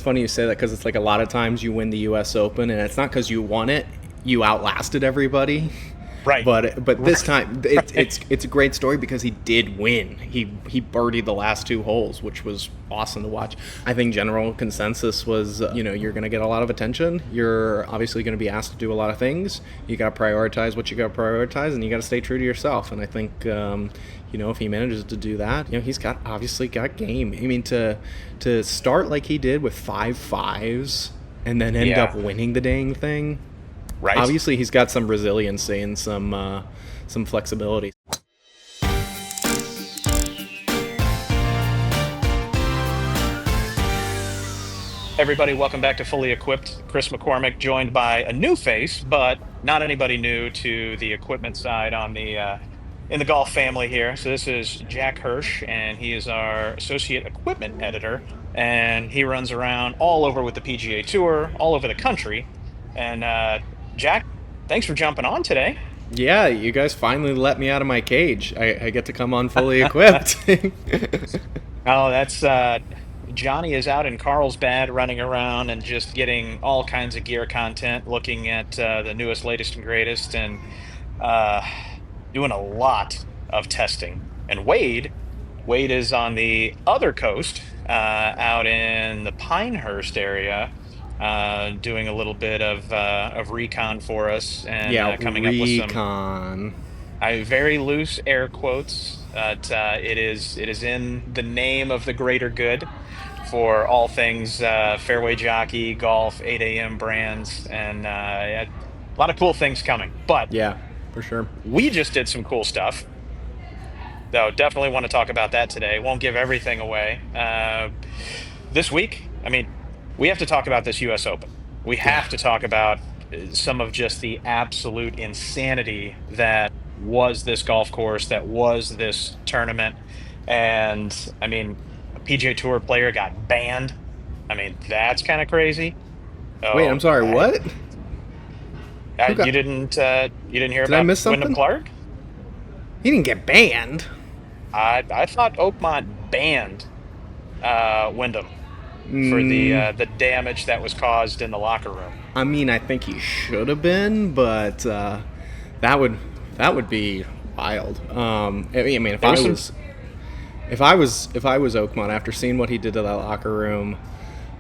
funny you say that because it's like a lot of times you win the U.S. Open, and it's not because you won it. You outlasted everybody. Right. But this time it's a great story because he did win. He birdied the last 2 holes, which was awesome to watch. I think general consensus was, you're going to get a lot of attention. You're obviously going to be asked to do a lot of things. You got to prioritize what you got to prioritize, and you got to stay true to yourself. And I think, if he manages to do that, he's obviously got game. I mean, to start like he did with 5 5s and then end up winning the dang thing. Right. Obviously, he's got some resiliency and some flexibility. Everybody, welcome back to Fully Equipped. Kris McCormack, joined by a new face, but not anybody new to the equipment side on the in the golf family here. So this is Jack Hirsh, and he is our associate equipment editor, and he runs around all over with the PGA Tour, all over the country, and Jack, thanks for jumping on today. Yeah, you guys finally let me out of my cage. I get to come on Fully Equipped. Oh, that's Johnny is out in Carlsbad running around and just getting all kinds of gear content, looking at the newest, latest, and greatest, and doing a lot of testing. And Wade is on the other coast, out in the Pinehurst area, doing a little bit of recon for us, and coming up with some very loose air quotes. It is in the name of the greater good for all things fairway jockey, golf, 8 a.m. brands, and a lot of cool things coming. But yeah, for sure, we just did some cool stuff, though. Definitely want to talk about that today. Won't give everything away. This week, I mean, we have to talk about this U.S. Open. We have to talk about some of just the absolute insanity that was this golf course, that was this tournament. And, I mean, a PGA Tour player got banned. I mean, that's kind of crazy. Wait, I'm sorry, what? You didn't hear Did I about miss something? Wyndham Clark? He didn't get banned. I thought Oakmont banned Wyndham for the damage that was caused in the locker room. I mean, I think he should have been, but that would be wild. I mean, if I was Oakmont after seeing what he did to that locker room,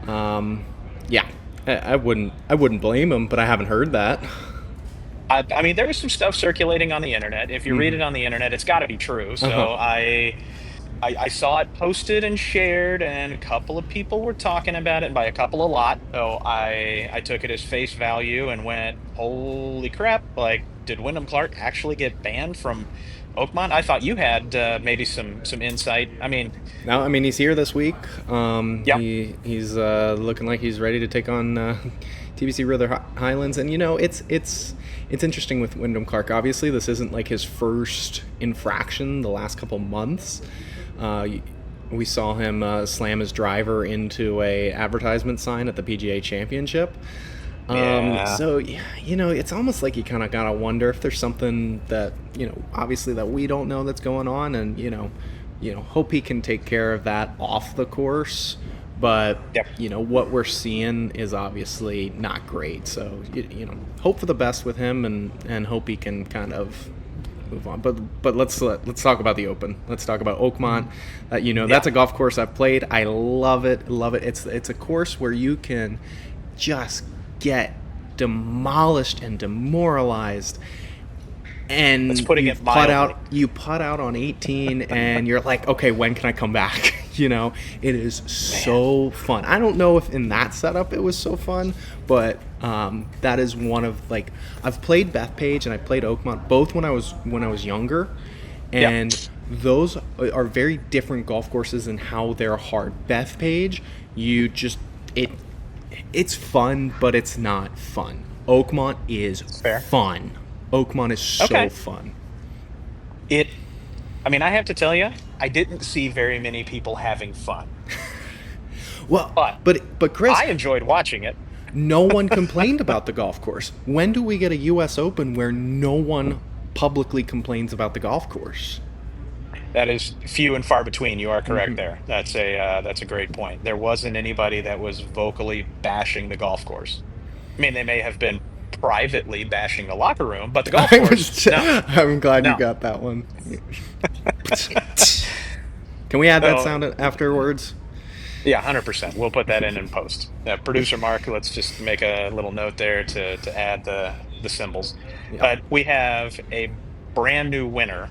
I wouldn't blame him, but I haven't heard that. I mean, there was some stuff circulating on the internet. If you read it on the internet, it's got to be true. So I saw it posted and shared, and a couple of people were talking about it, by a couple a lot. So I took it as face value and went, holy crap, like, did Wyndham Clark actually get banned from Oakmont? I thought you had maybe some insight. I mean... No, I mean, he's here this week. Yep. He's looking like he's ready to take on TBC Ruther Highlands. And, it's interesting with Wyndham Clark. Obviously, this isn't like his first infraction the last couple months. We saw him slam his driver into a advertisement sign at the PGA Championship. So, it's almost like you kind of got to wonder if there's something that, obviously that we don't know that's going on, and, hope he can take care of that off the course. But, what we're seeing is obviously not great. So, hope for the best with him, and hope he can kind of move on. But let's talk about the Open. Let's talk about Oakmont. That's a golf course I've played. I love it. It's a course where you can just get demolished and demoralized, and you putt out on 18 and you're like, okay, when can I come back? It is so fun. I don't know if in that setup it was so fun, but that is one of, like, I've played Bethpage and I played Oakmont both when I was younger, and those are very different golf courses in how they're hard. Bethpage, it's fun, but it's not fun. Oakmont is fun. Oakmont is so fun. I mean, I have to tell you, I didn't see very many people having fun. Well, but Kris, I enjoyed watching it. No one complained about the golf course. When do we get a U.S. Open where no one publicly complains about the golf course? That is few and far between. You are correct Hmm. there. That's a great point. There wasn't anybody that was vocally bashing the golf course. I mean, they may have been privately bashing the locker room, but the golf course, no, I'm glad you no. got that one. Can we add that So sound afterwards? yeah, 100%. We'll put that in post. Producer Mark, let's just make a little note there to add the symbols. Yeah. But we have a brand new winner,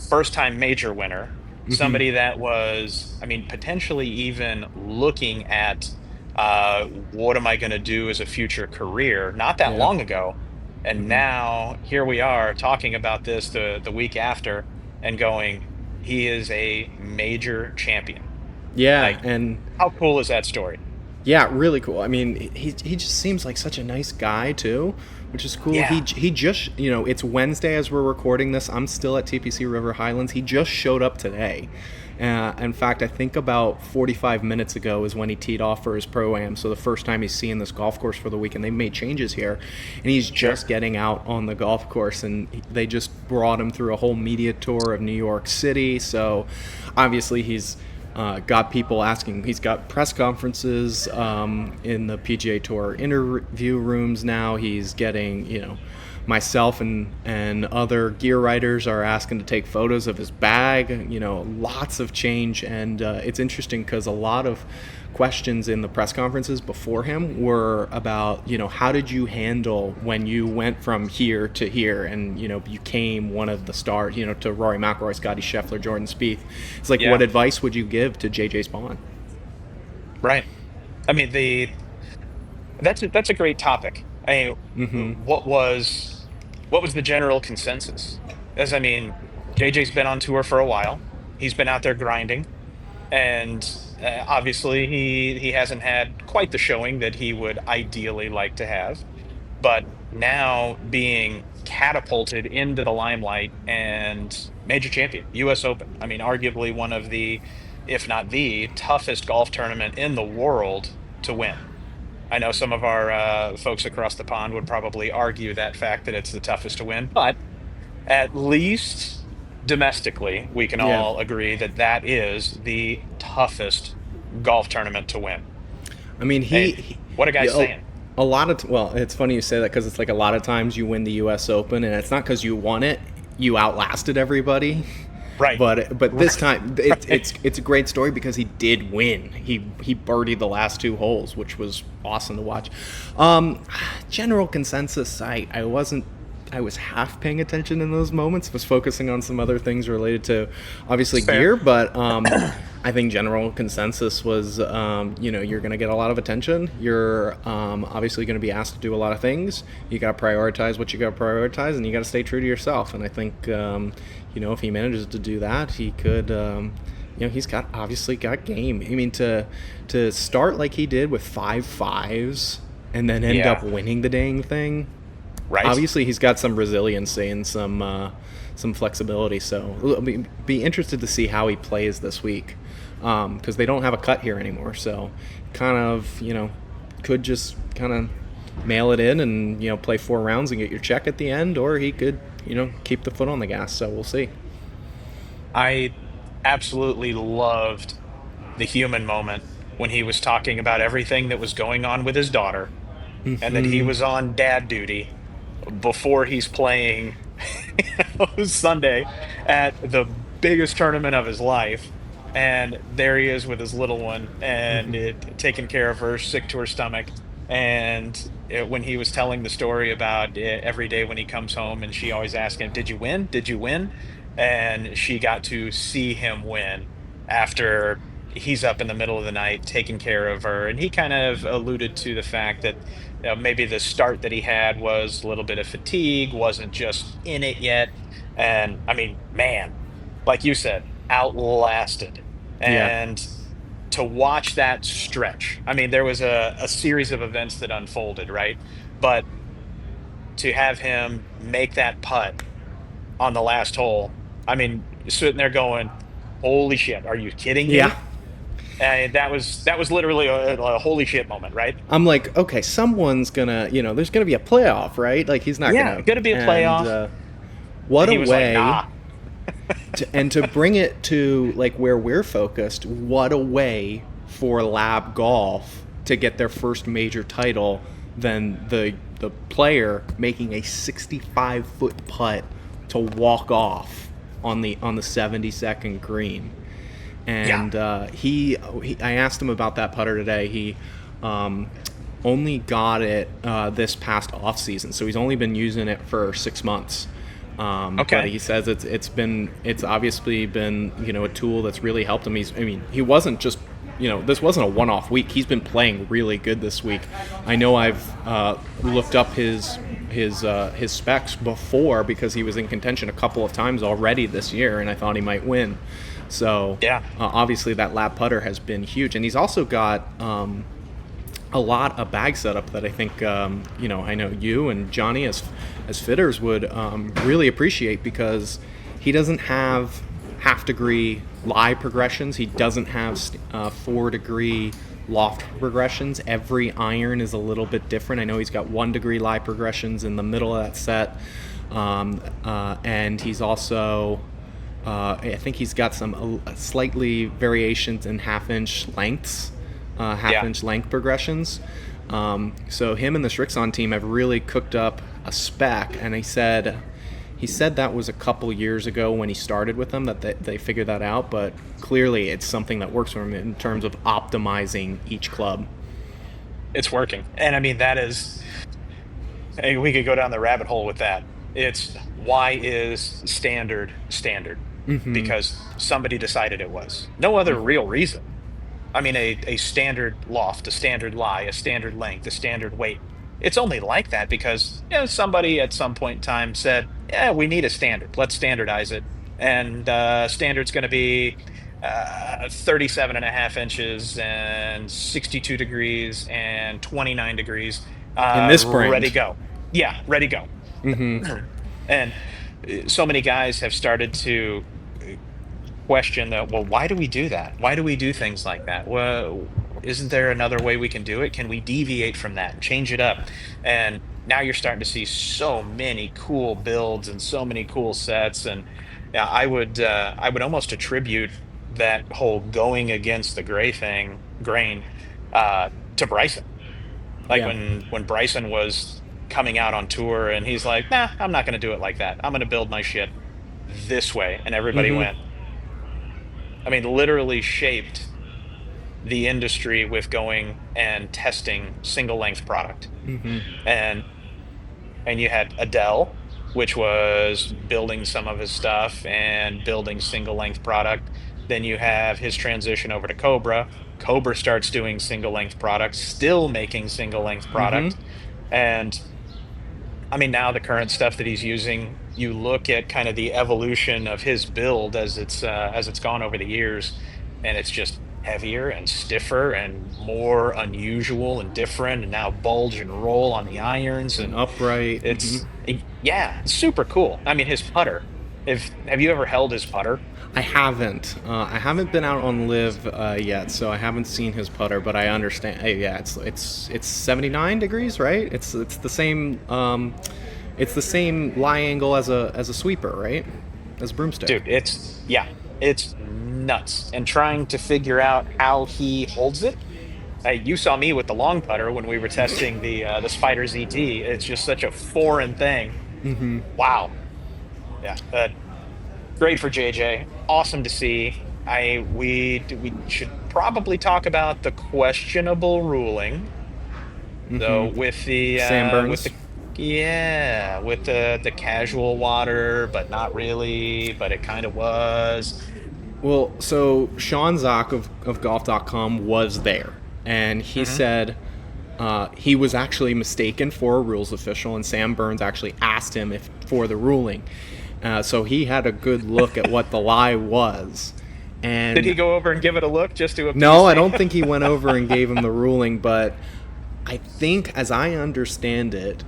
first time major winner, Hmm. somebody that was, I mean, potentially even looking at what am I going to do as a future career not that Yeah. long ago. And Hmm. now here we are talking about this the week after and going, he is a major champion. Yeah, Like, and how cool is that story? yeah, really cool. I mean, he just seems like such a nice guy too, which is cool. Yeah. He just, it's Wednesday as we're recording this. I'm still at TPC River Highlands. He just showed up today. In fact, I think about 45 minutes ago is when he teed off for his pro-am. So the first time he's seeing this golf course for the week, and they made changes here, and he's Sure. just getting out on the golf course, and they just brought him through a whole media tour of New York City. So obviously he's got people asking. He's got press conferences in the PGA Tour interview rooms now. He's getting, myself and other gear writers are asking to take photos of his bag. Lots of change, and it's interesting because a lot of questions in the press conferences before him were about, how did you handle when you went from here to here and, became one of the stars, to Rory McIlroy, Scotty Scheffler, Jordan Spieth. It's like, what Yeah. advice would you give to JJ Spaun? Right. I mean, that's a great topic. I mean, Mm-hmm. what was the general consensus? As I mean, JJ's been on tour for a while. He's been out there grinding, and obviously he hasn't had quite the showing that he would ideally like to have. But now being catapulted into the limelight and major champion, U.S. Open. I mean, arguably one of the, if not the toughest golf tournament in the world to win. I know some of our folks across the pond would probably argue that fact that it's the toughest to win, but at least domestically, we can Yeah. all agree that that is the toughest golf tournament to win. I mean, Hey, what a guy yeah, saying. a lot of well, it's funny you say that because it's like a lot of times you win the U.S. Open, and it's not because you won it, you outlasted everybody. Right. But this Right. time it's a great story because he did win. He birdied the last two holes, which was awesome to watch. General consensus, I was half paying attention in those moments, was focusing on some other things related to obviously Fair. gear, but I think general consensus was, you're going to get a lot of attention. You're obviously going to be asked to do a lot of things. You got to prioritize what you got to prioritize, and you got to stay true to yourself. And I think, if he manages to do that, he could. He's obviously got game. I mean, to start like he did with 5 5s and then end up Yeah. winning the dang thing. Right. Obviously, he's got some resiliency and some flexibility. So I'll be interested to see how he plays this week because they don't have a cut here anymore. So kind of could just kind of mail it in and play 4 rounds and get your check at the end, or he could keep the foot on the gas. So we'll see. I absolutely loved the human moment when he was talking about everything that was going on with his daughter and that he Hmm. was on dad duty before he's playing Sunday at the biggest tournament of his life. And there he is with his little one and taking care of her, sick to her stomach. And when he was telling the story about every day when he comes home, and she always asks him, "Did you win? Did you win?" And she got to see him win after he's up in the middle of the night taking care of her. And he kind of alluded to the fact that maybe the start that he had was a little bit of fatigue, wasn't just in it yet. And I mean, man, like you said, outlasted. Yeah. And to watch that stretch, I mean, there was a series of events that unfolded, right? But to have him make that putt on the last hole, I mean, sitting there going, "Holy shit, are you kidding Yeah. me?" And that was literally a holy shit moment, right? I'm like, okay, someone's gonna, there's gonna be a playoff, right? Like he's not Yeah, gonna. gonna be a And playoff. what And a he was like, way. "Nah." And to bring it to like where we're focused, what a way for Lab Golf to get their first major title than the player making a 65-foot putt to walk off on the 72nd green. And I asked him about that putter today. He only got it this past off season, so he's only been using it for 6 months. But he says it's obviously been a tool that's really helped him. He wasn't just this wasn't a one-off week. He's been playing really good this week. I know I've looked up his specs before because he was in contention a couple of times already this year, and I thought he might win. So obviously that lap putter has been huge, and he's also got a lot of bag setup that I think I know you and Johnny as fitters would really appreciate, because he doesn't have half-degree lie progressions. He doesn't have 4-degree loft progressions. Every iron is a little bit different. I know he's got 1-degree lie progressions in the middle of that set, and he's also I think he's got some slightly variations in half-inch lengths, half-inch length progressions. So him and the Srixon team have really cooked up a spec, and he said that was a couple years ago when he started with them that they figured that out, but clearly it's something that works for him in terms of optimizing each club. It's working. And I mean, that is, we could go down the rabbit hole with that. It's why is standard? Mm-hmm. Because somebody decided it was. No other real reason. I mean, a standard loft, a standard lie, a standard length, a standard weight. It's only like that because somebody at some point in time said, we need a standard. Let's standardize it. And standard's going to be 37 and a half inches and 62 degrees and 29 degrees. In this brand. Ready to go. Yeah, ready to go. Mm-hmm. And so many guys have started to question that, well, why do we do that? Why do we do things like that? Well, isn't there another way we can do it? Can we deviate from that and change it up? And now you're starting to see so many cool builds and so many cool sets. And I would almost attribute that whole going against the grain to Bryson. When Bryson was coming out on tour and he's like, nah, I'm not going to do it like that. I'm going to build my shit this way. And everybody went. I mean, literally shaped the industry with going and testing single length product. Mm-hmm. And you had Adele, which was building some of his stuff and building single length product. Then you have his transition over to Cobra. Cobra starts doing single length product, still making single length product. Mm-hmm. And I mean, now the current stuff that he's using, you look at kind of the evolution of his build as it's gone over the years, and it's just heavier and stiffer and more unusual and different, and now bulge and roll on the irons and upright. It's super cool. I mean, his putter. Have you ever held his putter? I haven't. I haven't been out on live yet, so I haven't seen his putter. But I understand. It's 79 degrees, right? It's the same. It's the same lie angle as a sweeper, right? As a broomstick. Dude, it's nuts. And trying to figure out how he holds it. You saw me with the long putter when we were testing the Spider ZT. It's just such a foreign thing. Mm-hmm. Wow. Yeah. Great for JJ. Awesome to see. We should probably talk about the questionable ruling. Mm-hmm. So with the Sam Burns. with the casual water, but not really, but it kind of was. Well, so Sean Zock of golf.com was there, and he said he was actually mistaken for a rules official, and Sam Burns actually asked him for the ruling. So he had a good look at what the lie was. And did he go over and give it a look just to appease No, I don't think he went over and gave him the ruling, but I think, as I understand it,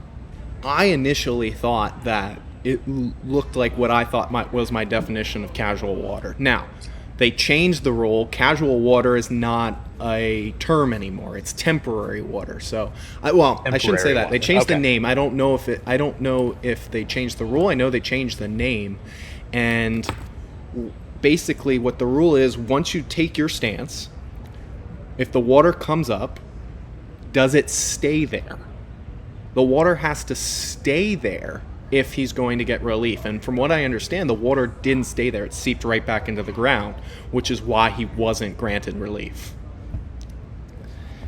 I initially thought that it looked like what I thought was my definition of casual water. Now, they changed the rule. Casual water is not a term anymore. It's temporary water. So, I shouldn't say that. Water. They changed the name. I don't know if they changed the rule. I know they changed the name, and basically what the rule is, once you take your stance, if the water comes up, does it stay there? The water has to stay there if he's going to get relief. And from what I understand, the water didn't stay there. It seeped right back into the ground, which is why he wasn't granted relief.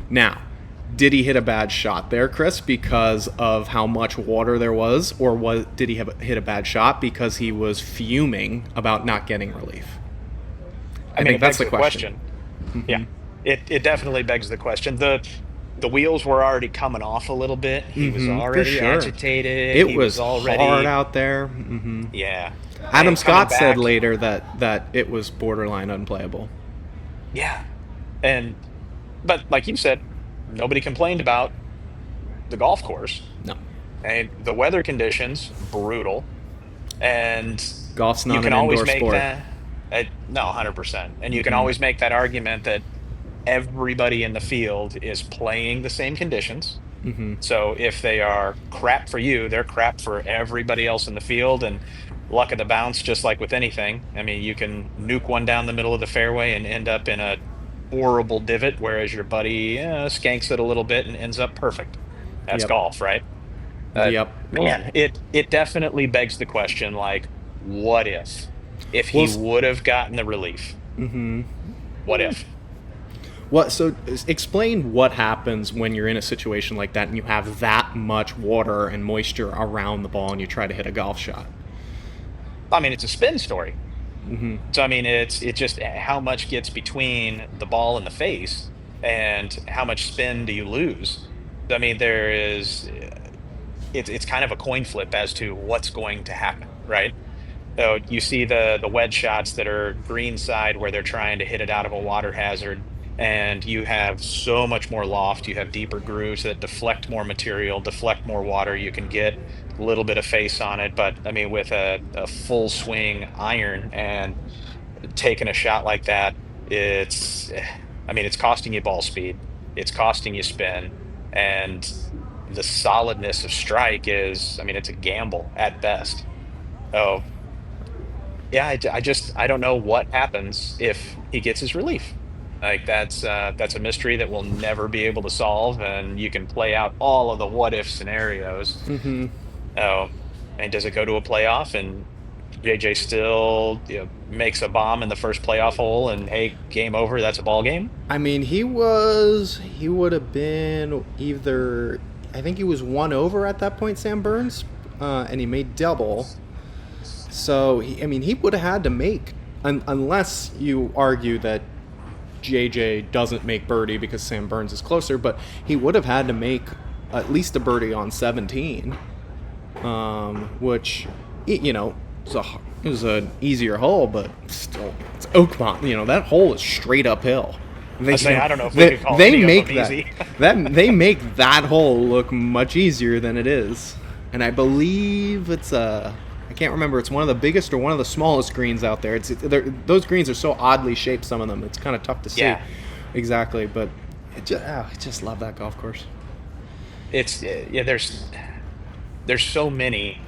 Now, did he hit a bad shot there, Kris, because of how much water there was? Or did he hit a bad shot because he was fuming about not getting relief? I mean, that's the question. Mm-hmm. Yeah, it definitely begs the question. The wheels were already coming off a little bit. He was already agitated. It was already hard out there. Mm-hmm. Yeah. Adam Scott said later that it was borderline unplayable. Yeah. But like you said, nobody complained about the golf course. No. And the weather conditions, brutal. And golf's not an indoor sport. No, 100%. And you can always make that argument that everybody in the field is playing the same conditions. Mm-hmm. So if they are crap for you, they're crap for everybody else in the field. And luck of the bounce, just like with anything. I mean, you can nuke one down the middle of the fairway and end up in a horrible divot, whereas your buddy skanks it a little bit and ends up perfect. That's golf, right? Yep. Man, it definitely begs the question, like, what if he would have gotten the relief? Mm-hmm. What if? So explain what happens when you're in a situation like that and you have that much water and moisture around the ball and you try to hit a golf shot. I mean, it's a spin story. Mm-hmm. So I mean, it's just how much gets between the ball and the face, and how much spin do you lose? I mean, it's kind of a coin flip as to what's going to happen, right? So you see the wedge shots that are green side where they're trying to hit it out of a water hazard, and you have so much more loft. You have deeper grooves that deflect more material, deflect more water. You can get a little bit of face on it, but I mean, with a full swing iron and taking a shot like that, it's costing you ball speed, it's costing you spin, and the solidness of strike is, I mean, it's a gamble at best. So yeah, I don't know what happens if he gets his relief. Like that's a mystery that we'll never be able to solve, and you can play out all of the what if scenarios. Mm-hmm. Oh, and does it go to a playoff and JJ still makes a bomb in the first playoff hole and hey, game over? That's a ball game. I mean, he would have been either, I think he was 1 over at that point, Sam Burns, and he made double. So he would have had to make, unless you argue that JJ doesn't make birdie because Sam Burns is closer, but he would have had to make at least a birdie on 17, which, it was an easier hole, but still, it's Oakmont. That hole is straight uphill. I don't know if we could call any of them easy. They make that hole look much easier than it is, and I believe it's I can't remember. It's one of the biggest or one of the smallest greens out there. Those greens are so oddly shaped. Some of them, it's kind of tough to see exactly. But I just love that golf course. There's so many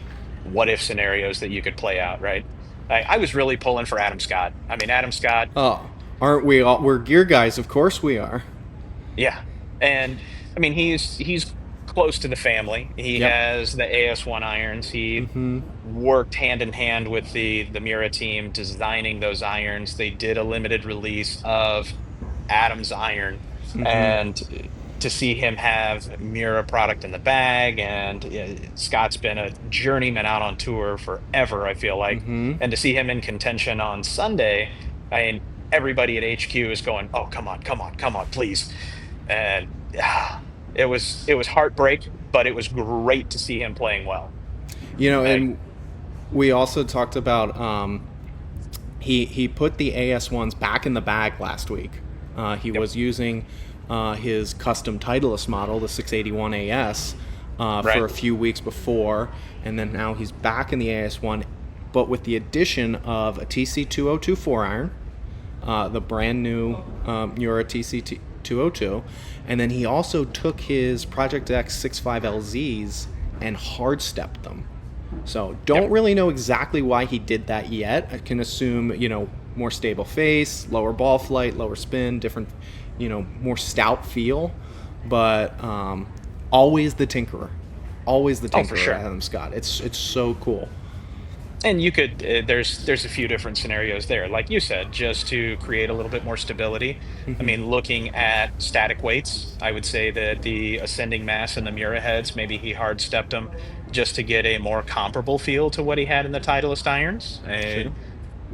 what if scenarios that you could play out, right? I was really pulling for Adam Scott. I mean, Adam Scott. Oh, aren't we all? We're gear guys, of course we are. Yeah, and I mean he's close to the family. He has the AS1 irons. He worked hand in hand with the Mura team designing those irons. They did a limited release of Adam's iron, and to see him have Mura product in the bag, and Scott's been a journeyman out on tour forever, I feel like, and to see him in contention on Sunday, I mean, everybody at HQ is going, oh, come on, please. And it was heartbreak, but it was great to see him playing well. And we also talked about he put the AS1s back in the bag last week. He was using his custom Titleist model, the 681 AS, for a few weeks before, and then now he's back in the AS1, but with the addition of a TC202 4-iron, the brand new Mura TC202, and then he also took his Project X 65 LZs and hard stepped them. So don't really know exactly why he did that yet. I can assume, more stable face, lower ball flight, lower spin, different, more stout feel. But always the tinkerer. Always the tinkerer, for sure. Adam Scott. It's so cool. And you could there's a few different scenarios there, like you said, just to create a little bit more stability. I mean, looking at static weights, I would say that the ascending mass and the Mura heads, maybe he hard stepped them just to get a more comparable feel to what he had in the Titleist irons, Sure.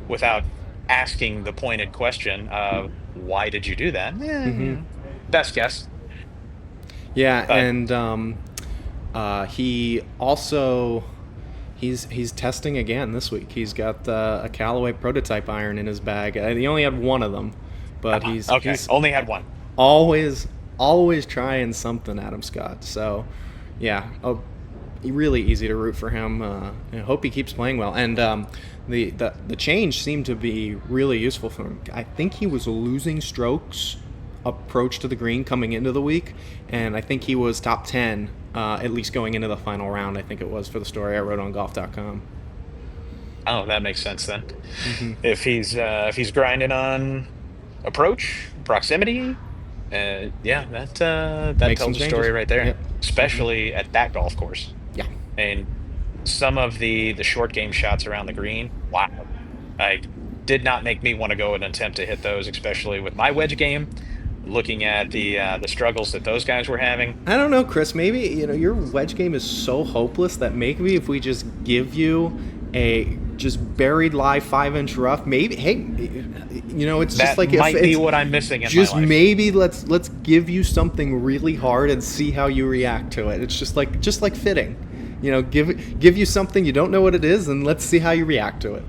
without asking the pointed question of why did you do that? Best guess. Yeah, But and he also he's testing again this week. He's got a Callaway prototype iron in his bag. He only had one of them, but okay, he's only had one. always trying something, Adam Scott. So yeah, really easy to root for him. I hope he keeps playing well. And the change seemed to be really useful for him. I think he was losing strokes approach to the green coming into the week, and I think he was top 10 at least going into the final round. I think it was, for the story I wrote on golf.com. Oh, that makes sense then. If he's grinding on approach, proximity, yeah, that Make some tells a story changes. right there, Yep. especially at that golf course. Yeah. And some of the short game shots around the green, wow, I did not make me want to go and attempt to hit those, especially with my wedge game. Looking at the struggles that those guys were having. I don't know, Chris. Maybe your wedge game is so hopeless that maybe if we just give you a just buried live 5-inch rough, maybe it's That just like might if be it's what I'm missing in just my life. maybe let's give you something really hard and see how you react to it. It's just like fitting, give you something you don't know what it is and let's see how you react to it.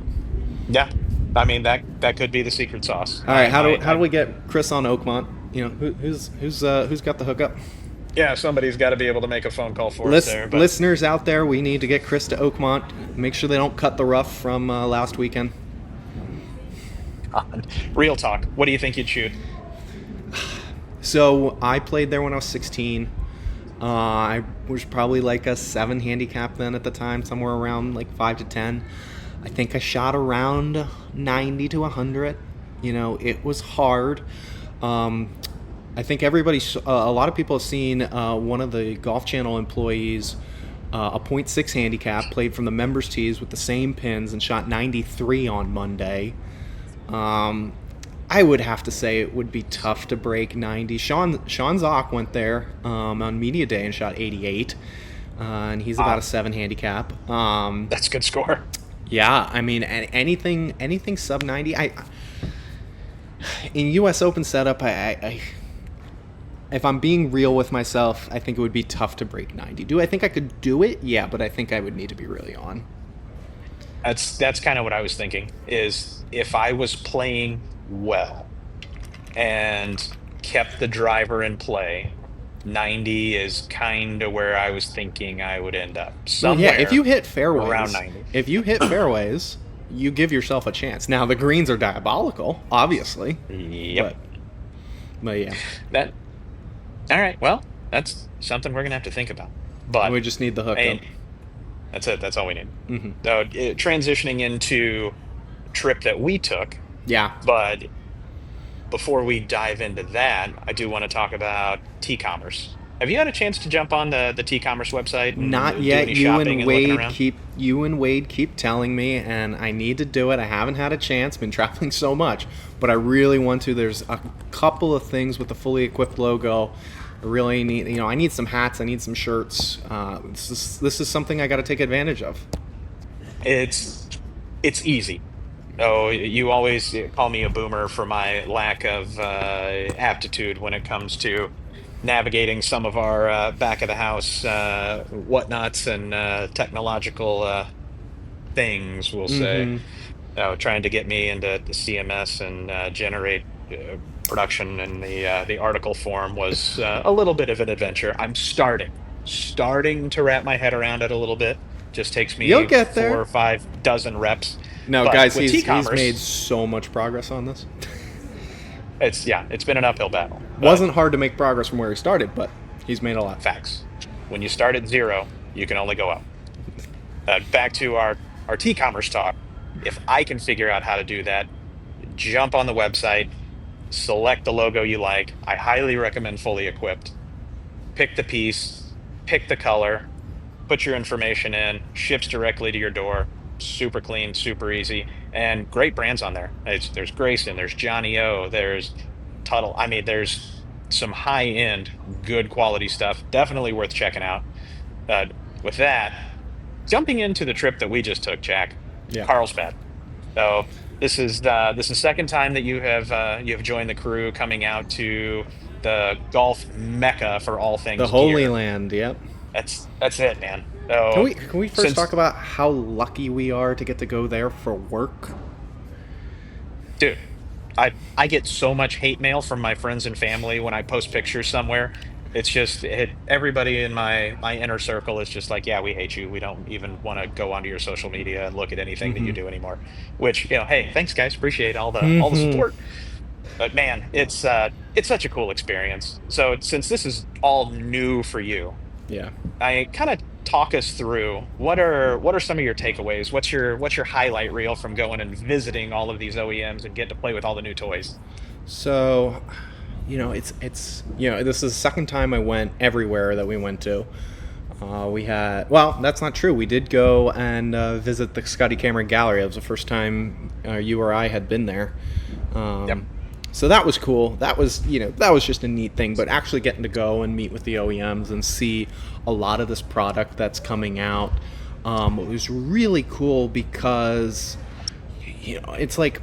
Yeah, I mean that could be the secret sauce. All right, how do we get Kris on Oakmont? Who's got the hookup? Yeah, somebody's got to be able to make a phone call for us there. But Listeners out there, we need to get Kris to Oakmont. Make sure they don't cut the rough from last weekend. real talk, what do you think you'd shoot? So I played there when I was 16. I was probably like a 7 handicap then at the time, somewhere around like 5 to 10. I think I shot around 90 to 100. It was hard. I think a lot of people have seen one of the Golf Channel employees, a .6 handicap, played from the members' tees with the same pins and shot 93 on Monday. I would have to say it would be tough to break 90. Sean Zock went there on media day and shot 88, and he's about a 7 handicap. That's a good score. Yeah, I mean anything sub 90. In U.S. Open setup, I if I'm being real with myself, I think it would be tough to break 90. Do I think I could do it? Yeah, but I think I would need to be really on. That's kind of what I was thinking, is if I was playing well and kept the driver in play, 90 is kind of where I was thinking I would end up. Somewhere if you hit fairways, around 90. You give yourself a chance. Now the greens are diabolical, obviously. Yep. But yeah. All right. Well, that's something we're gonna have to think about. But We just need the hookup. that's it. That's all we need. So, transitioning into a trip that we took. Yeah. But before we dive into that, I do want to talk about T-commerce. Have you had a chance to jump on the T-commerce website and Not do yet. any shopping and looking around? You and Wade keep telling me, and I need to do it. I haven't had a chance. Been traveling so much, but I really want to. There's a couple of things with the fully equipped logo. I really need. I need some hats. I need some shirts. This is something I got to take advantage of. It's easy. Oh, you always call me a boomer for my lack of aptitude when it comes to navigating some of our back of the house whatnots and technological things, we'll say. Trying to get me into the CMS and generate production in the article form was a little bit of an adventure. I'm starting to wrap my head around it a little bit. Just takes me You'll get there. 4 or 5 dozen reps. No, But guys, with he's T-commerce, made so much progress on this. it's been an uphill battle. Wasn't hard to make progress from where he started, but he's made a lot. Facts. When you start at 0, you can only go up. Back to our T-commerce talk. If I can figure out how to do that, jump on the website, select the logo you like. I highly recommend Fully Equipped. Pick the piece, pick the color, put your information in, ships directly to your door. Super clean, super easy, and great brands on there. There's Grayson, there's Johnny O, there's Tuttle. I mean, there's some high-end, good quality stuff. Definitely worth checking out. Uh, with that, jumping into the trip that we just took, Jack, Yeah. Carlsbad. So this is second time that you have joined the crew coming out to the golf mecca for all The things Holy gear. Land. Yep. That's it, man. Can So we first since talk about how lucky we are to get to go there for work? dude, I get so much hate mail from my friends and family when I post pictures somewhere. It's just everybody in my inner circle is just like, yeah, we hate you. We don't even want to go onto your social media and look at anything that you do anymore. Which, hey, thanks guys, appreciate all the Mm-hmm. support. But man, it's such a cool experience. So since this is all new for you, Yeah. I kind of talk us through what are some of your takeaways? What's your highlight reel from going and visiting all of these OEMs and getting to play with all the new toys? So, this is the second time I went everywhere that we went to. We had well, that's not true. We did go and visit the Scotty Cameron Gallery. It was the first time you or I had been there. Yep. Um, so that was cool. That was just a neat thing. But actually getting to go and meet with the OEMs and see a lot of this product that's coming out, it was really cool because it's like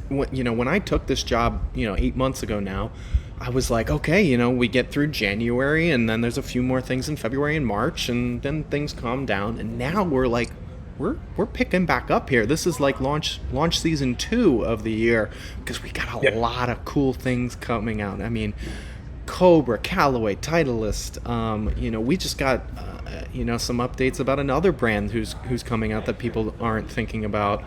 when I took this job 8 months ago now, I was like, okay, we get through January and then there's a few more things in February and March and then things calm down, and now we're like we're picking back up here. This is like launch season 2 of the year because we got a Yep. lot of cool things coming out. I mean, Cobra, Callaway, Titleist. We just got some updates about another brand who's coming out that people aren't thinking about.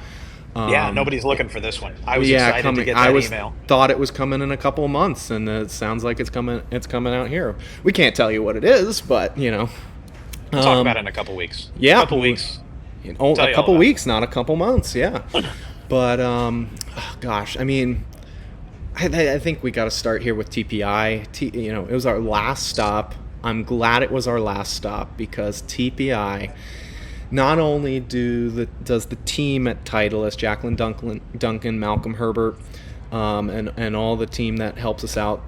Yeah, Um, nobody's looking for this one. I was yeah, excited to coming. get I that was email. thought it was coming in a couple of months, and it sounds like it's coming. It's coming out here. We can't tell you what it is, but We'll talk about um, it in a couple weeks. yeah, Couple weeks. a Tell you all couple about weeks, not a couple months. Yeah, but gosh, I mean, I think we got to start here with TPI. It was our last stop. I'm glad it was our last stop because TPI. Not only does the team at Titleist, Jacqueline Duncan, Malcolm Herbert, and all the team that helps us out,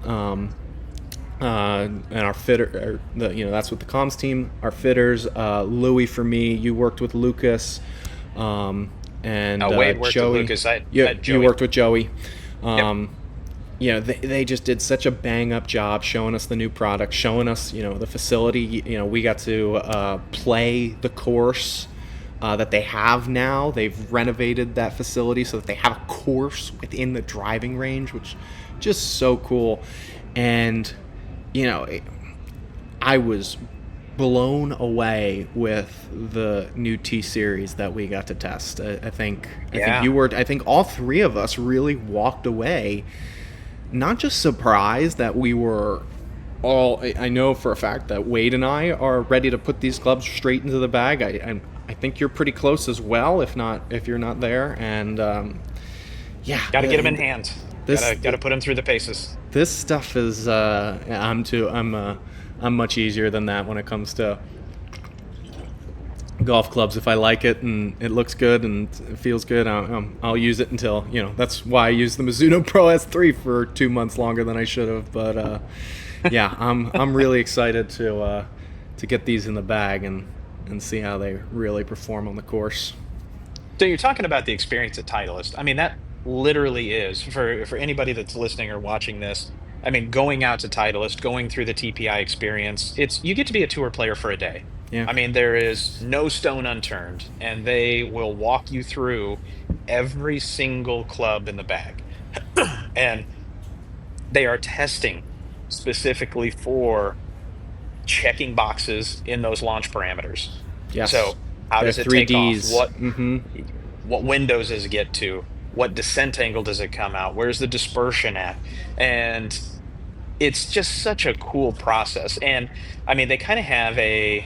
and our fitter, that's what the comms team, our fitters, Louis for me. You worked with Lucas, and Wade worked with Joey. Lucas. I You had you Joey. worked with Joey. Yep. Um, they just did such a bang up job showing us the new product, showing us, the facility. We got to play the course that they have now. They've renovated that facility so that they have a course within the driving range, which just so cool. And you know, I was blown away with the new T series that we got to test. I think Yeah. you were. I think all three of us really walked away not just surprised that we were all. I know for a fact that Wade and I are ready to put these clubs straight into the bag. I think you're pretty close as well, if you're not there. And yeah, Got to get them in hand. this Got to put them through the paces. this stuff is. I'm much easier than that when it comes to golf clubs. If I like it and it looks good and it feels good, I'll use it until That's why I used the Mizuno Pro S3 for 2 months longer than I should have. But yeah, I'm really excited to get these in the bag and see how they really perform on the course. So you're talking about the experience at Titleist. I mean, that literally is for anybody that's listening or watching this. I mean, going out to Titleist, going through the TPI experience, it's you get to be a tour player for a day. Yeah, I mean, there is no stone unturned, and they will walk you through every single club in the bag. And they are testing specifically for checking boxes in those launch parameters. yes, So, how they're does it take off? 3Ds. Mm-hmm. What windows does it get to? What descent angle does it come out? Where's the dispersion at? And it's just such a cool process. And I mean, they kind of have a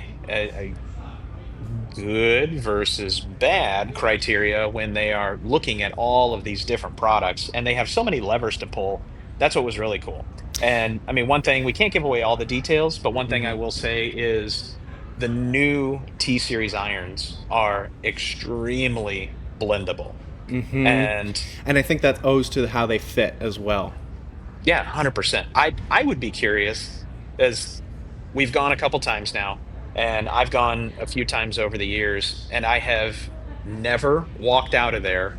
good versus bad criteria when they are looking at all of these different products, and they have so many levers to pull. That's what was really cool. And I mean, one thing, we can't give away all the details, but one thing I Hmm. will say is the new T series irons are extremely blendable. Hmm. And And I think that owes to how they fit as well. yeah, 100%. I would be curious, as we've gone a couple times now, and I've gone a few times over the years, and I have never walked out of there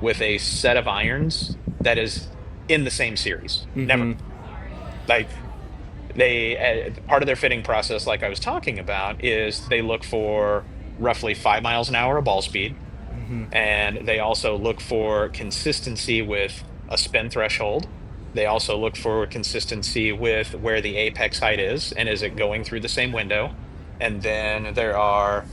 with a set of irons that is in the same series. Never. Hmm. Like, they part of their fitting process, like I was talking about, is they look for roughly 5 miles an hour of ball speed, Hmm. and they also look for consistency with a spin threshold. They also look for consistency with where the apex height is, and is it going through the same window? And then there are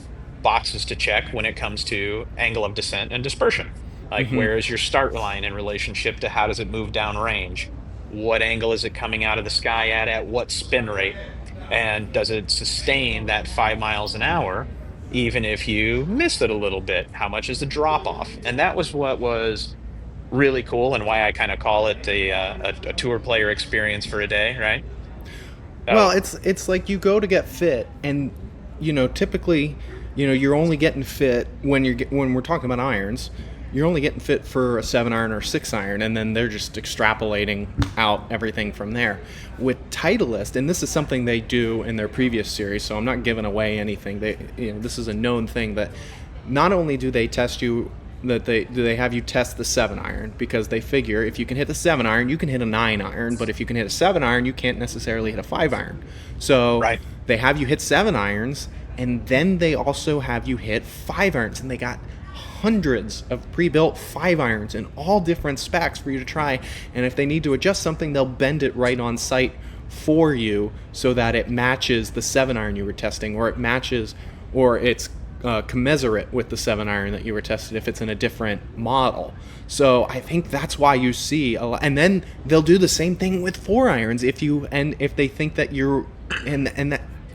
boxes to check when it comes to angle of descent and dispersion. Like, Hmm. where is your start line in relationship to how does it move down range? What angle is it coming out of the sky at what spin rate? And does it sustain that 5 miles an hour even if you missed it a little bit? How much is the drop off? And that was what was really cool, and why I kind of call it a tour player experience for a day, right? Well, So it's like you go to get fit, and typically, you're only getting fit when we're talking about irons. You're only getting fit for a 7 iron or 6 iron, and then they're just extrapolating out everything from there. With Titleist, and this is something they do in their previous series, so I'm not giving away anything. This is a known thing that not only do they test you, that they have you test the 7 iron, because they figure if you can hit the 7 iron, you can hit a 9 iron, but if you can hit a 7 iron, you can't necessarily hit a 5 iron. So right. they have you hit 7 irons, and then they also have you hit 5 irons, and they got hundreds of pre-built 5 irons in all different specs for you to try. And if they need to adjust something, they'll bend it right on site for you so that it matches the 7 iron you were testing, or it matches, or it's commensurate with the 7 iron that you were tested if it's in a different model. So I think that's why you see a lot. And then they'll do the same thing with 4 irons if they think that you're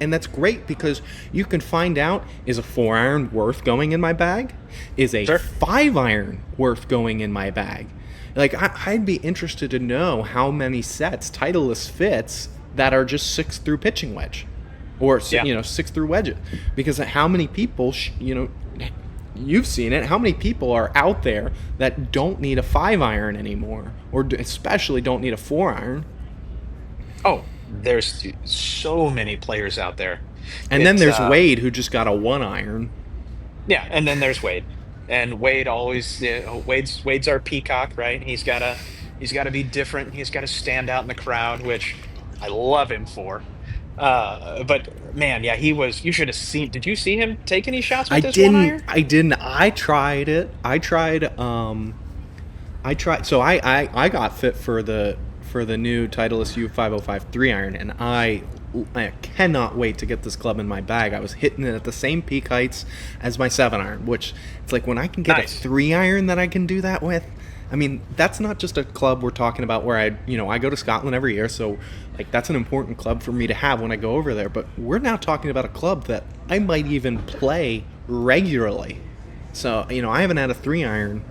and that's great, because you can find out, is a 4 iron worth going in my bag? Is a Sure. 5 iron worth going in my bag? Like, I'd be interested to know how many sets Titleist fits that are just 6 through pitching wedge, or Yeah. 6 through wedges, because how many people you've seen it, how many people are out there that don't need a 5 iron anymore, or especially don't need a 4 iron? Oh, there's so many players out there. And then It's there's Wade, who just got a 1 iron. Yeah, and then there's Wade. And Wade always, Wade's our peacock, right? He's got to be different. He's got to stand out in the crowd, which I love him for. But man, yeah, he was. You should have seen. Did you see him take any shots I with this one didn't. iron? I didn't. I tried it. I tried. So I got fit for the new Titleist U 505 3 iron, and I cannot wait to get this club in my bag. I was hitting it at the same peak heights as my 7 iron, which it's like, when I can get a Nice. 3 iron that I can do that with. I mean, that's not just a club we're talking about where I go to Scotland every year, so like that's an important club for me to have when I go over there. But we're now talking about a club that I might even play regularly. So, I haven't had a 3 iron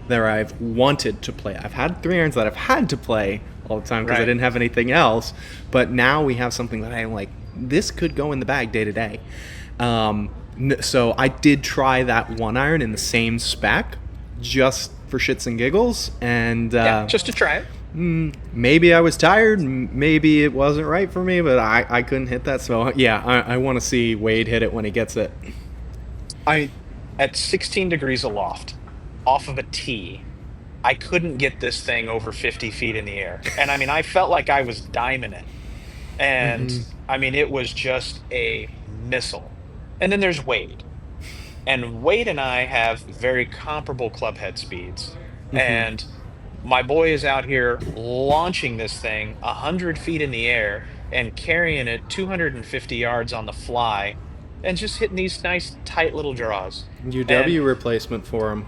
that I've wanted to play. I've had 3 irons that I've had to play all the time because I Right. didn't have anything else. But now we have something that I'm like, this could go in the bag day to day. So I did try that 1 iron in the same spec, just for shits and giggles, and Yeah, just to try it. maybe I was tired, maybe it wasn't right for me, but I couldn't hit that. So yeah, I want to see Wade hit it when he gets it. I At 16 degrees aloft, off of a tee, I couldn't get this thing over 50 feet in the air. And I mean, I felt like I was diming it. And I mean, it was just a missile. And then there's Wade. And Wade and I have very comparable club head speeds. And my boy is out here launching this thing 100 feet in the air and carrying it 250 yards on the fly, and just hitting these nice, tight little draws. And UW replacement for him.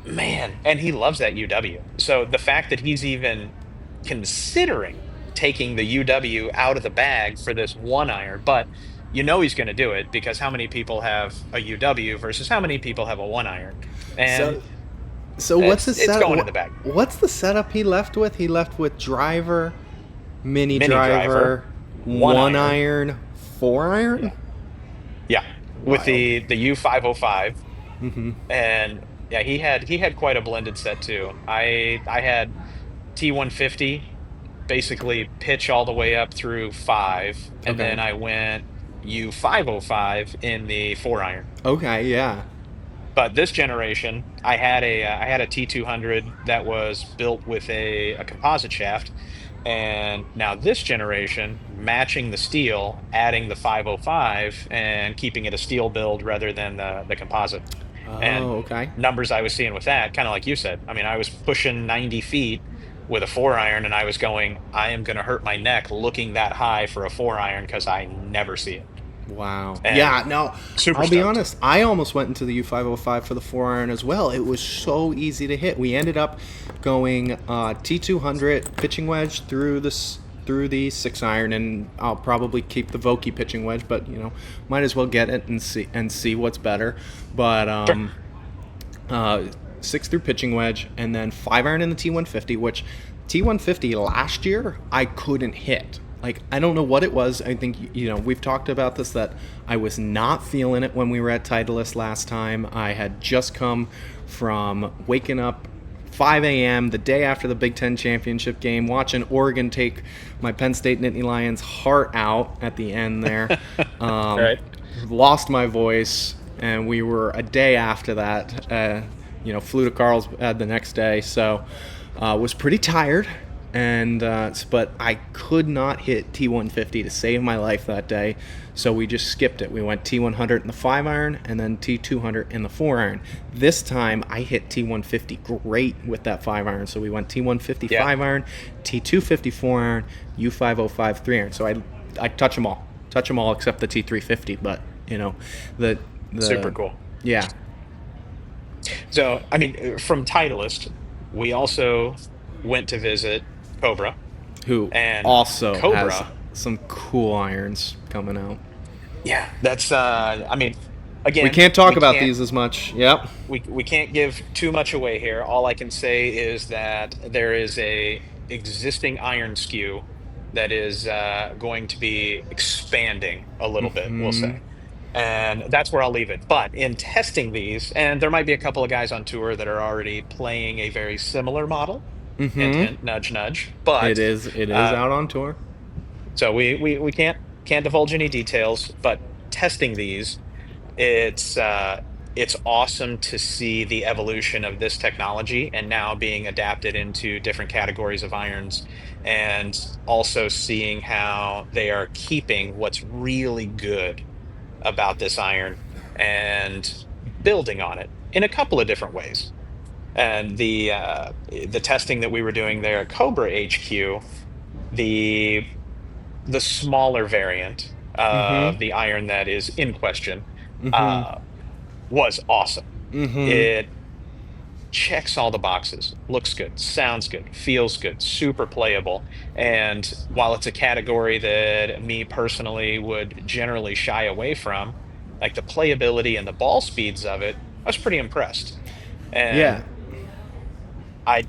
man, and he loves that UW. So the fact that he's even considering taking the UW out of the bag for this 1 iron, but you know he's going to do it because how many people have a UW versus how many people have a one iron, and So so what's it's his it's set? going in the bag. What's the setup he left with? He left with driver, mini Mini driver, driver, one one iron, iron, four yeah, iron. yeah, with Wild. the U505, Mm-hmm. and yeah, he had quite a blended set too. I had T150 basically pitch all the way up through five, and then Okay. I went U505 in the four iron. Okay. Yeah. But this generation, I had a T200 that was built with a composite shaft, and now this generation, matching the steel, adding the 505 and keeping it a steel build rather than the composite. And Oh. Okay. numbers I was seeing with that, kind of like you said, I mean, I was pushing 90 feet with a four iron, and I was going, I am going to hurt my neck looking that high for a four iron because I never see it. Wow. And Yeah, no, super I'll be stoked. honest. I almost went into the U505 for the 4 iron as well. It was so easy to hit. We ended up going T200 pitching wedge through the 6 iron, and I'll probably keep the Vokey pitching wedge, but might as well get it and see what's better. But Sure. uh, 6 through pitching wedge, and then 5 iron in the T150, which T150 last year I couldn't hit. Like, I don't know what it was. I think we've talked about this, that I was not feeling it when we were at Titleist last time. I had just come from waking up 5 a.m. the day after the Big Ten championship game, watching Oregon take my Penn State Nittany Lions heart out at the end there. Um, Right. Lost my voice, and we were a day after that. Flew to Carlsbad the next day, so was pretty tired, and but I could not hit T150 to save my life that day, so we just skipped it. We went T100 in the 5 iron, and then T200 in the 4 iron. This time I hit T150 great with that 5 iron, so we went T150 Yeah. 5 iron, T250 4 iron, U505 3 iron. So I touch them all except the T350, but the Super the cool. yeah. So, I mean, from Titleist, we also went to visit Cobra, Who and also has Cobra, some cool irons coming out. yeah, that's I mean, We again, can't talk about these as much. Yep. we can't give too much away here. All I can say is that there is a existing iron SKU that is going to be expanding a little bit, we'll Mm-hmm. say. And that's where I'll leave it. But in testing these, and there might be a couple of guys on tour that are already playing a very similar model. Hint, Mm-hmm. hint, nudge, nudge. It But is. It is uh, out on tour. so we can't divulge any details. But testing these, it's awesome to see the evolution of this technology and now being adapted into different categories of irons, and also seeing how they are keeping what's really good about this iron and building on it in a couple of different ways. And the testing that we were doing there at Cobra HQ, the the smaller variant Mm-hmm. of the iron that is in question, Mm-hmm. uh, was awesome. Mm-hmm. It checks all the boxes, looks good, sounds good, feels good, super playable. And while it's a category that me personally would generally shy away from, like the playability and the ball speeds of it, I was pretty impressed. Yeah. And I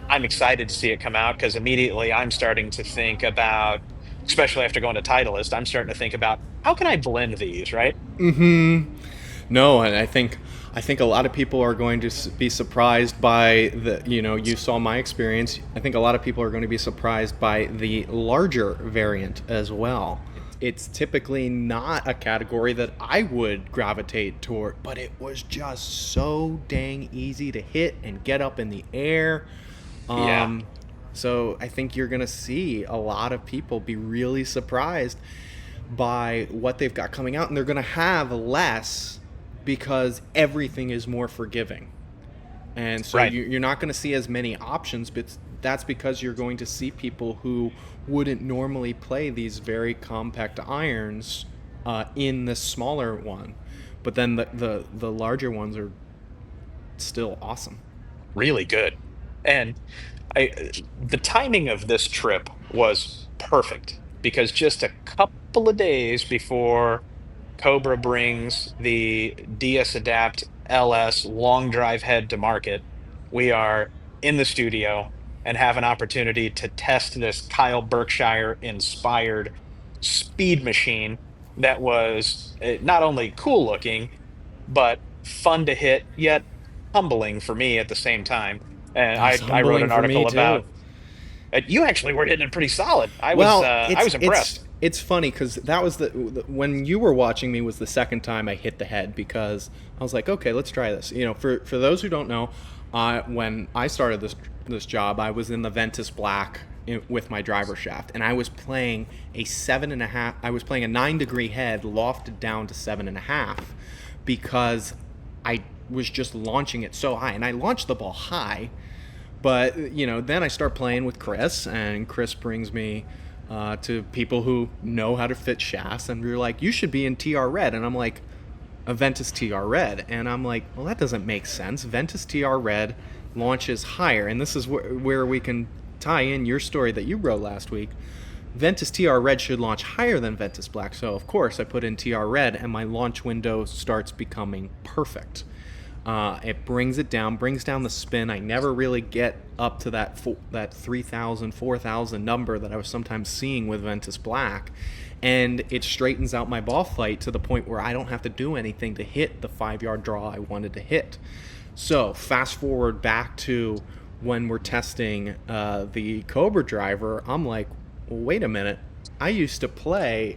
I'm excited to see it come out because immediately I'm starting to think about, especially after going to Titleist, I'm starting to think about how can I blend these, right? Mm-hmm. No, and I think a lot of people are going to be surprised by the. You saw my experience. I think a lot of people are going to be surprised by the larger variant as well. It's typically not a category that I would gravitate toward, but it was just so dang easy to hit and get up in the air. Yeah. Um, so I think you're going to see a lot of people be really surprised by what they've got coming out, and they're going to have less because everything is more forgiving. And so Right. you're not going to see as many options, but that's because you're going to see people who wouldn't normally play these very compact irons in the smaller one. But then the larger ones are still awesome. Really good. And the timing of this trip was perfect because just a couple of days before Cobra brings the DS Adapt LS long drive head to market, we are in the studio and have an opportunity to test this Kyle Berkshire inspired speed machine that was not only cool looking, but fun to hit, yet humbling for me at the same time. And It was I wrote humbling an for me article too. about you actually were hitting it pretty solid. Well, I was impressed. it's funny because that was when you were watching me was the second time I hit the head because I was like, okay, let's try this. You know, for those who don't know, when I started this job, I was in the Ventus Black with my driver shaft, and I was playing a 7.5. I was playing a 9-degree head lofted down to 7.5 because I was just launching it so high, and I launched the ball high. But, you know, then I start playing with Kris, and Kris brings me to people who know how to fit shafts, and you're like, you should be in TR Red. And I'm like, a Ventus TR Red. And I'm like, well, that doesn't make sense. Ventus TR Red launches higher. And this is where we can tie in your story that you wrote last week. Ventus TR Red should launch higher than Ventus Black. So, of course, I put in TR Red, and my launch window starts becoming perfect. It brings down the spin. I never really get up to that 3,000, 4,000 number that I was sometimes seeing with Ventus Black. And it straightens out my ball flight to the point where I don't have to do anything to hit the 5-yard draw I wanted to hit. So fast forward back to when we're testing the Cobra driver, I'm like, well, wait a minute. I used to play.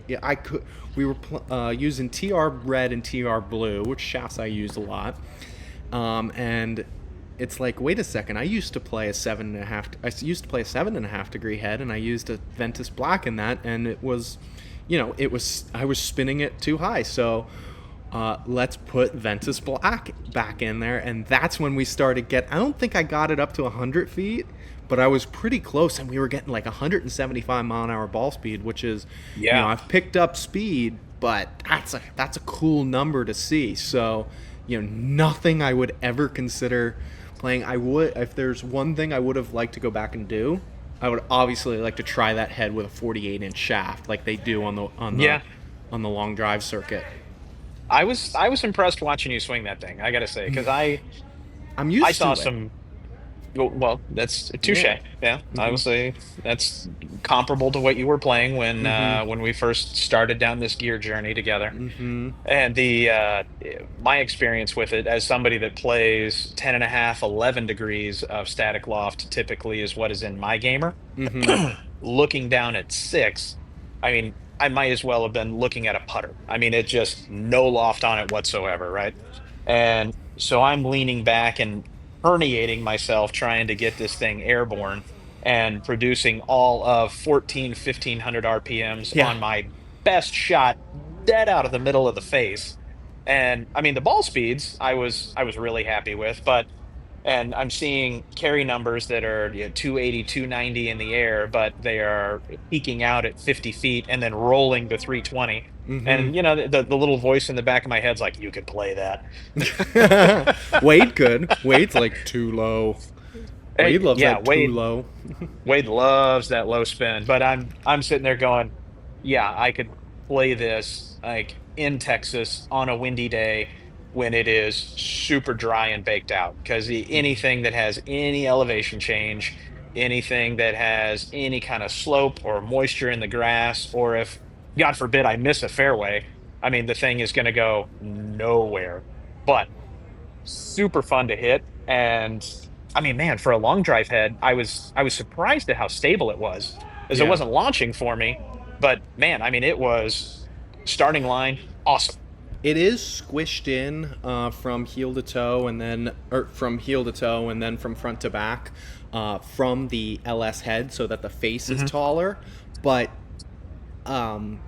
We were using TR Red and TR Blue, which shafts I used a lot. And it's like, wait a second. I used to play a 7.5. I used to play a 7.5 degree head, and I used a Ventus Black in that, and it was, I was spinning it too high. So let's put Ventus Black back in there, and that's when we started I don't think I got it up to 100 feet, but I was pretty close, and we were getting like 175 mile an hour ball speed, which is, I've picked up speed, but that's a cool number to see. So, nothing I would ever consider playing. If there's one thing I would have liked to go back and do, I would obviously like to try that head with a 48-inch shaft, like they do on the long drive circuit. I was impressed watching you swing that thing. I got to say, because I'm I used to saw it. some. Well, that's touche. Yeah. Yeah, Mm-hmm. I would say that's comparable to what you were playing Mm-hmm. when we first started down this gear journey together. Mm-hmm. And my experience with it as somebody that plays 10.5, 11 degrees of static loft typically is what is in my gamer. Mm-hmm. Looking down at 6, I mean, I might as well have been looking at a putter. I mean, it just no loft on it whatsoever, right? And so I'm leaning back and herniating myself trying to get this thing airborne and producing all of 1,500 RPMs Yeah. on my best shot dead out of the middle of the face. And I mean, the ball speeds I was really happy with, but and I'm seeing carry numbers that are 280, 290 in the air, but they are peaking out at 50 feet and then rolling to 320. Mm-hmm. And the little voice in the back of my head's like, you could play that. Wade could. Wade's like too low. Wade loves Yeah, that too Wade low. Wade loves that low spin, but I'm sitting there going, yeah, I could play this like in Texas on a windy day when it is super dry and baked out. Because anything that has any elevation change, anything that has any kind of slope or moisture in the grass, or if God forbid I miss a fairway, I mean the thing is going to go nowhere. But super fun to hit. And I mean, man, for a long drive head, I was surprised at how stable it was, as it Yeah. wasn't launching for me. But man, I mean, it was starting line awesome. It is squished in from heel to toe, and then from heel to toe, and then from front to back from the LS head, so that the face is Hmm. taller. But um,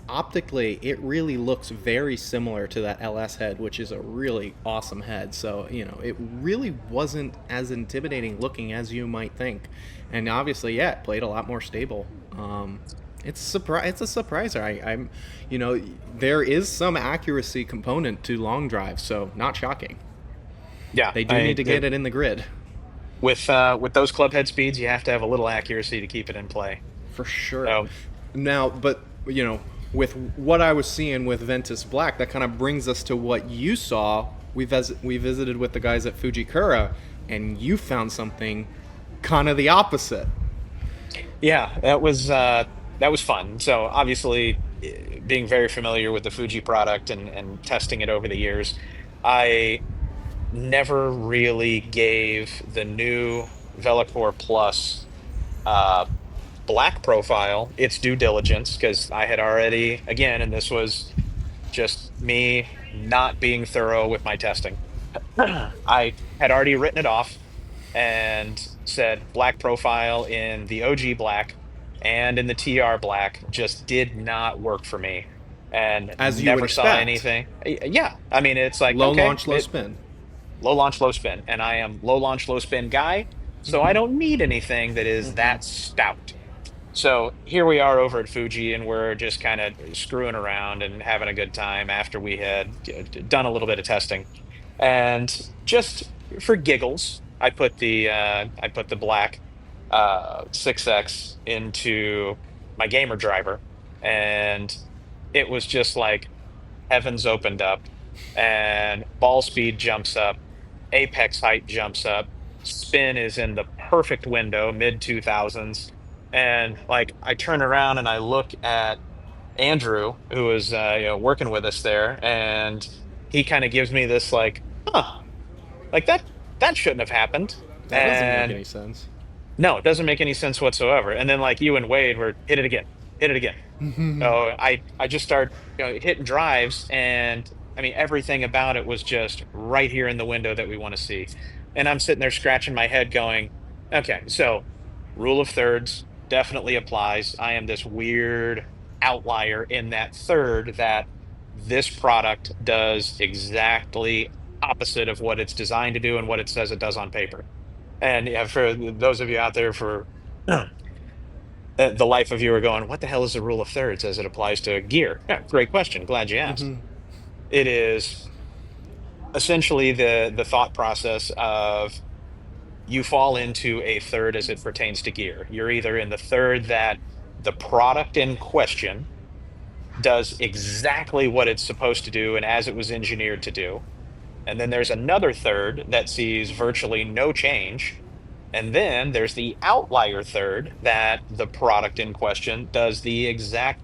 optically, it really looks very similar to that LS head, which is a really awesome head. So it really wasn't as intimidating looking as you might think, and obviously, yeah, it played a lot more stable. It's a surprise. It's a surpriser. I'm, there is some accuracy component to long drive, so not shocking. Yeah, They do need to get it in the grid with those club head speeds, you have to have a little accuracy to keep it in play. for sure. So Now, but with what I was seeing with Ventus Black, that kind of brings us to what you saw. We visited with the guys at Fujikura, and you found something kind of the opposite. Yeah, that was fun. So obviously, being very familiar with the Fuji product and testing it over the years, I never really gave the new Velocore Plus uh, black profile its due diligence because I had already, again, and this was just me not being thorough with my testing. I had already written it off and said black profile in the OG black and in the TR black just did not work for me and As you would never saw expect. anything. Yeah, I mean, it's like, Low okay, launch, low spin. low launch, low spin, and I am low launch, low spin guy, so I don't need anything that is that stout. So here we are over at Fuji, and we're just kind of screwing around and having a good time after we had done a little bit of testing. And just for giggles, I put the black 6X into my gamer driver, and it was just like heavens opened up, and ball speed jumps up, apex height jumps up, spin is in the perfect window, mid 2000s. And like I turn around and I look at Andrew, who was working with us there, and he kind of gives me this like, huh, like that shouldn't have happened. That doesn't make And any sense. no, it doesn't make any sense whatsoever. And then like you and Wade were hit it again, hit it again. So I just start hitting drives, and I mean everything about it was just right here in the window that we want to see. And I'm sitting there scratching my head, going, okay, so rule of thirds definitely applies. I am this weird outlier in that third that this product does exactly opposite of what it's designed to do and what it says it does on paper. And yeah, for those of you out there for the life of you are going, what the hell is the rule of thirds as it applies to gear? Yeah, great question. Glad you asked. It is essentially the thought process of you fall into a third as it pertains to gear. You're either in the third that the product in question does exactly what it's supposed to do and as it was engineered to do. And then there's another third that sees virtually no change. And then there's the outlier third that the product in question does the exact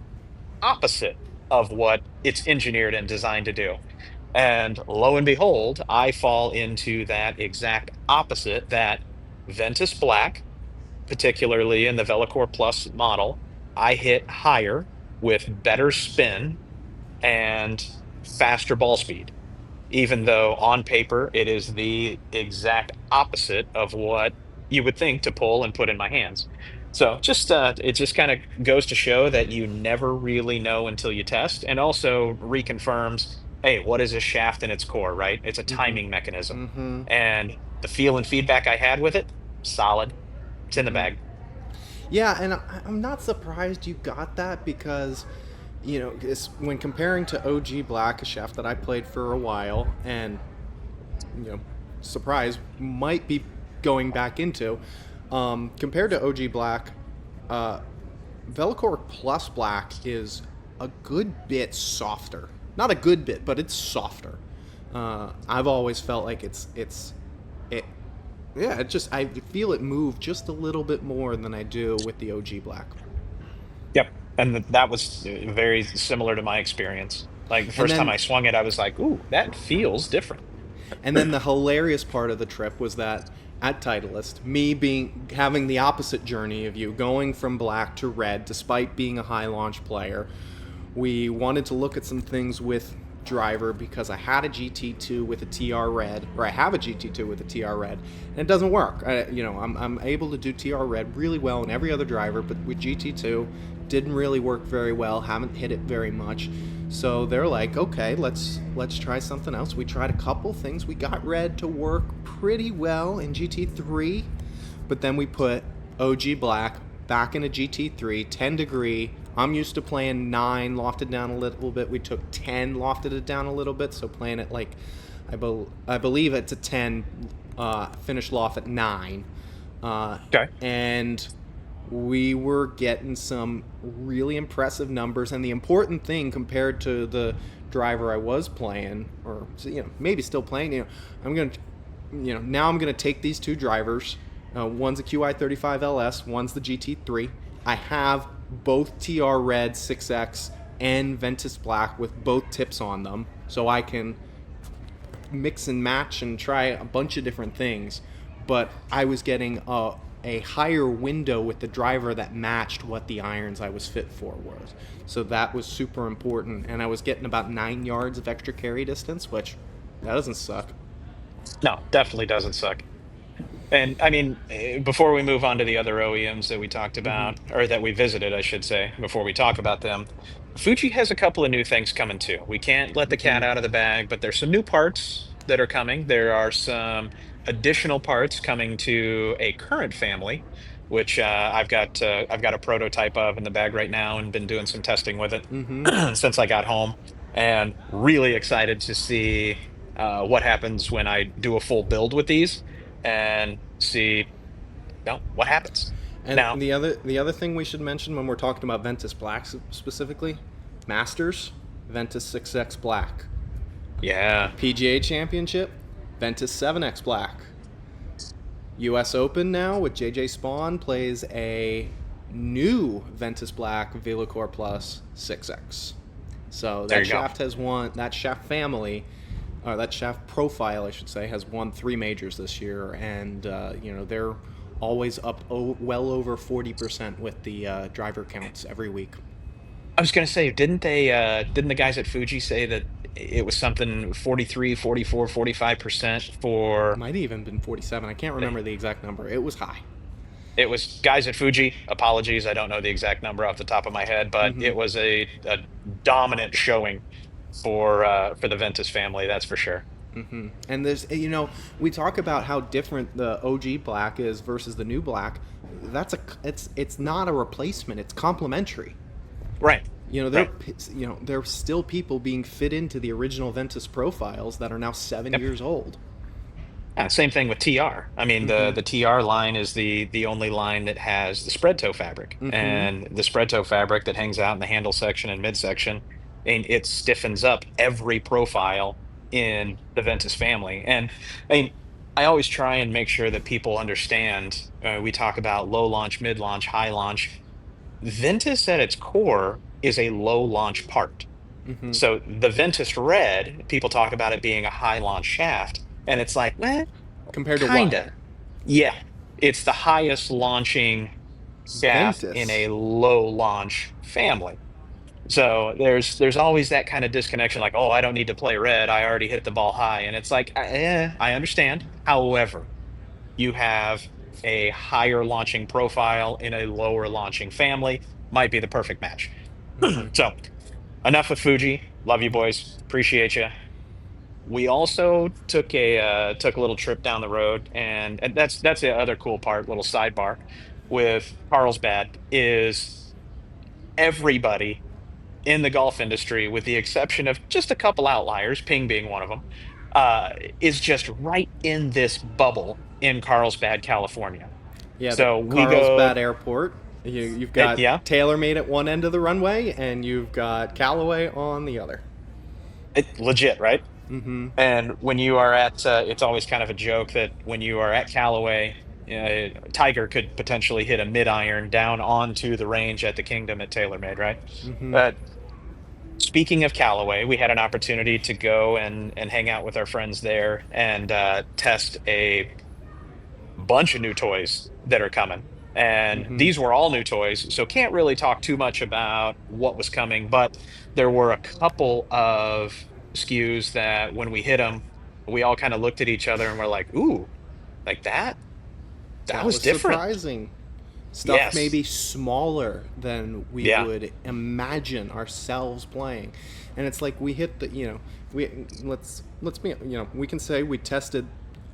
opposite of what it's engineered and designed to do. And lo and behold, I fall into that exact opposite that Ventus Black, particularly in the Velocore Plus model, I hit higher with better spin and faster ball speed, even though on paper it is the exact opposite of what you would think to pull and put in my hands. So just it just kind of goes to show that you never really know until you test, and also reconfirms, hey, what is a shaft in its core, right? It's a timing mechanism. And the feel and feedback I had with it, solid. It's in the bag. Yeah, and I'm not surprised you got that because, when comparing to OG Black, a shaft that I played for a while, and surprise might be going back into, compared to OG Black, Velocore Plus Black is a good bit softer. Not a good bit, but it's softer. I've always felt like it. Yeah, I feel it move just a little bit more than I do with the OG Black. Yep. And that was very similar to my experience. Like the And first time I then swung it, I was like, ooh, that feels different. And then the hilarious part of the trip was that at Titleist, me having the opposite journey of you, going from black to red, despite being a high launch player, we wanted to look at some things with driver because I had a GT2 with a TR red, or I have a GT2 with a TR red, and it doesn't work. I'm able to do TR red really well in every other driver, but with GT2, didn't really work very well. Haven't hit it very much. So they're like, okay, let's try something else. We tried a couple things. We got red to work pretty well in GT3, but then we put OG Black back in a GT3, 10 degree. I'm used to playing 9, lofted down a little bit. We took 10, lofted it down a little bit. So playing it like, I believe it's a 10, finished loft at 9. Okay. And we were getting some really impressive numbers. And the important thing compared to the driver I was playing, or maybe still playing, I'm gonna, now I'm gonna take these two drivers. One's a QI35 LS, one's the GT3. I have both TR Red 6X and Ventus Black with both tips on them, so I can mix and match and try a bunch of different things. But I was getting a higher window with the driver that matched what the irons I was fit for was. So that was super important. And I was getting about 9 yards of extra carry distance, which that doesn't suck. No, definitely doesn't suck. And I mean, before we move on to the other OEMs that we talked Mm-hmm. about, or that we visited, I should say, before we talk about them, Fuji has a couple of new things coming too. We can't let the cat Mm-hmm. out of the bag, but there's some new parts that are coming. There are some additional parts coming to a current family, which I've got a prototype of in the bag right now and been doing some testing with it Mm-hmm. since I got home, and really excited to see what happens when I do a full build with these and see, what happens. And Now, the other thing we should mention when we're talking about Ventus Black specifically, Masters, Ventus 6X Black. yeah, PGA Championship, Ventus 7X Black. US Open now with JJ Spaun plays a new Ventus Black Velocore Plus 6X. So there that you go. shaft has won, that shaft family, or that shaft profile, I should say, has won 3 majors this year. And, they're always up well over 40% with the driver counts every week. I was going to say, didn't the guys at Fuji say that it was something 43, 44, 45% for Might have even been 47. I can't remember the exact number. It was high. it was guys at Fuji, apologies, I don't know the exact number off the top of my head, but Mm-hmm. it was a dominant showing for the Ventus family, that's for sure. Mm-hmm. And we talk about how different the OG black is versus the new black. It's not a replacement. It's complementary. Right. There Right. there are still people being fit into the original Ventus profiles that are now 7 years old. Yeah, same thing with TR. I mean, Mm-hmm. the TR line is the only line that has the spread toe fabric, Mm-hmm. and the spread toe fabric that hangs out in the handle section and midsection, and it stiffens up every profile in the Ventus family. And I mean, I always try and make sure that people understand. We talk about low launch, mid launch, high launch. Ventus at its core is a low launch part. Mm-hmm. So the Ventus Red, people talk about it being a high launch shaft, and it's like, well, Compared to what? kinda. Yeah. It's the highest launching shaft in Ventus. a low launch family. So there's always that kind of disconnection, like, oh, I don't need to play red. I already hit the ball high. And it's like, I understand. However, you have a higher launching profile in a lower launching family, might be the perfect match. Mm-hmm. So enough with Fuji. Love you boys. Appreciate you. We also took a little trip down the road, and that's the other cool part, little sidebar with Carlsbad is everybody in the golf industry, with the exception of just a couple outliers, Ping being one of them, is just right in this bubble in Carlsbad, California. Yeah, the So we go, Carlsbad Airport. You've got yeah, TaylorMade at one end of the runway, and you've got Callaway on the other. legit, right? Mm-hmm. And when you are at, it's always kind of a joke that when you are at Callaway, Tiger could potentially hit a mid iron down onto the range at the Kingdom at TaylorMade, right? Mm-hmm. But speaking of Callaway, we had an opportunity to go and hang out with our friends there and test a bunch of new toys that are coming. And Mm-hmm. these were all new toys, so can't really talk too much about what was coming, but there were a couple of SKUs that when we hit them, we all kind of looked at each other and were like, ooh, like that? That That was was different. surprising. Stuff Yes. maybe smaller than we Yeah. would imagine ourselves playing, and it's like we hit the we let's be we can say we tested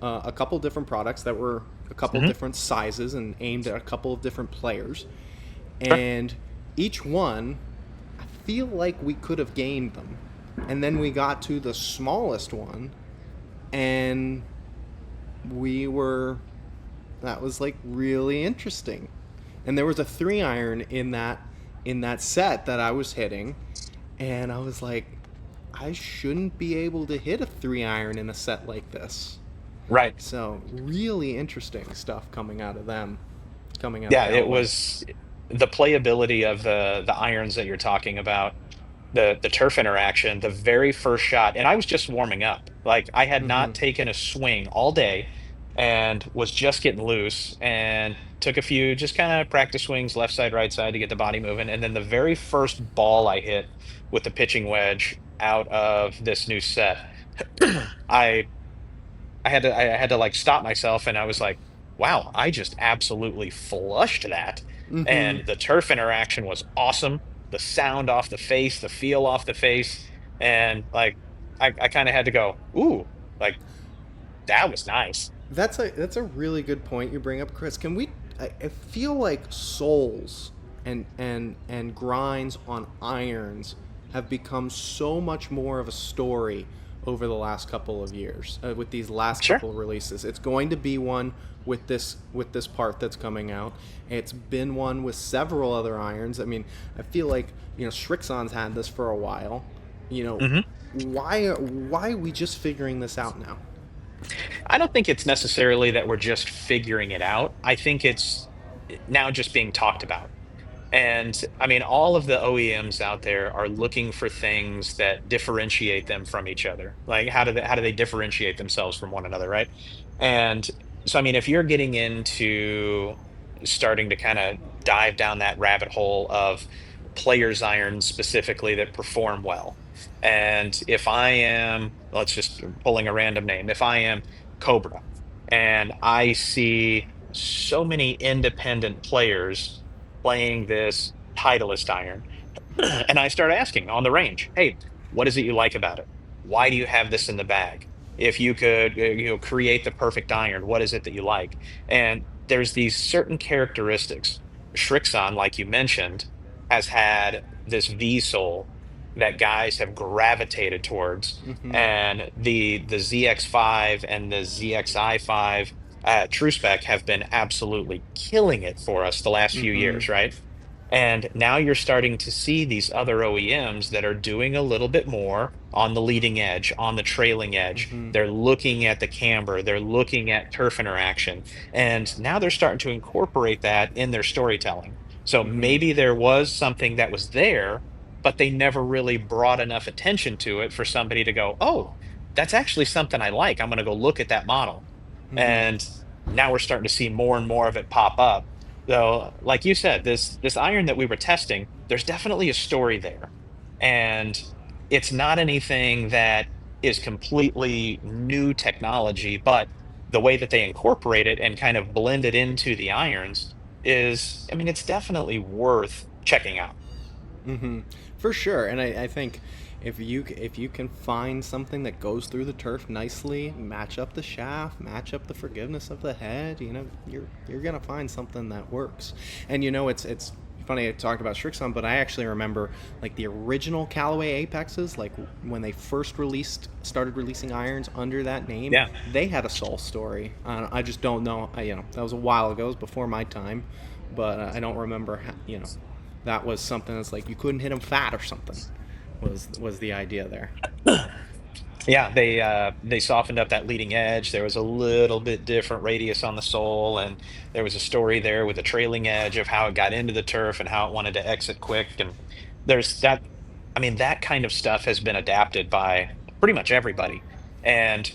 a couple different products that were a couple Hmm. different sizes and aimed at a couple of different players, Sure. and each one I feel like we could have gained them, and then we got to the smallest one, and we were that was like really interesting. and there was a 3 iron in that set that I was hitting, and I was like, I shouldn't be able to hit a 3 iron in a set like this. Right. So really interesting stuff coming out of them, coming out of Yeah, it Callaway. was the playability of the irons that you're talking about, the turf interaction, the very first shot, and I was just warming up. Like I had Mm-hmm. not taken a swing all day and was just getting loose and took a few just kind of practice swings left side, right side to get the body moving. And then the very first ball I hit with the pitching wedge out of this new set, I I had to like stop myself and I was like, wow, I just absolutely flushed that. Mm-hmm. And the turf interaction was awesome. The sound off the face, the feel off the face, and like I kind of had to go, ooh, like that was nice. That's a really good point you bring up, Chris. Can we? I feel like soles and grinds on irons have become so much more of a story over the last couple of years with these last Sure. couple of releases. It's going to be one with this part that's coming out. It's been one with several other irons. I mean, I feel like Srixon's had this for a while. You know, hmm why are we just figuring this out now? I don't think it's necessarily that we're just figuring it out. I think it's now just being talked about. And I mean, all of the OEMs out there are looking for things that differentiate them from each other. Like, how do they differentiate themselves from one another, right? And so, I mean, if you're getting into starting to kind of dive down that rabbit hole of players irons specifically that perform well, and if I am, let's just pulling a random name, if I am Cobra, and I see so many independent players playing this Titleist iron, and I start asking on the range, hey, what is it you like about it? Why do you have this in the bag? If you could, create the perfect iron, what is it that you like? And there's these certain characteristics. Shrixon, like you mentioned, has had this V sole that guys have gravitated towards, Mm-hmm. and the ZX5 and the ZXI5 True Spec have been absolutely killing it for us the last few Mm-hmm. years, right? And now you're starting to see these other OEMs that are doing a little bit more on the leading edge, on the trailing edge. Mm-hmm. They're looking at the camber, they're looking at turf interaction, and now they're starting to incorporate that in their storytelling. So Mm-hmm. maybe there was something that was there, but they never really brought enough attention to it for somebody to go, oh, that's actually something I like. I'm going to go look at that model. Mm-hmm. And now we're starting to see more and more of it pop up. So, like you said, this iron that we were testing, there's definitely a story there. And it's not anything that is completely new technology, but the way that they incorporate it and kind of blend it into the irons is, I mean, it's definitely worth checking out. Mm-hmm. For sure, and I think if you can find something that goes through the turf nicely, match up the shaft, match up the forgiveness of the head, you're gonna find something that works. And it's funny I talked about Strixon, but I actually remember like the original Callaway Apexes, like when they first started releasing irons under that name, Yeah. they had a soul story. I just don't know. That was a while ago, it was before my time, but I don't remember. That was something that's like you couldn't hit them fat or something. Was the idea there? Yeah, they softened up that leading edge. There was a little bit different radius on the sole, and there was a story there with the trailing edge of how it got into the turf and how it wanted to exit quick. And there's that, I mean, that kind of stuff has been adapted by pretty much everybody. And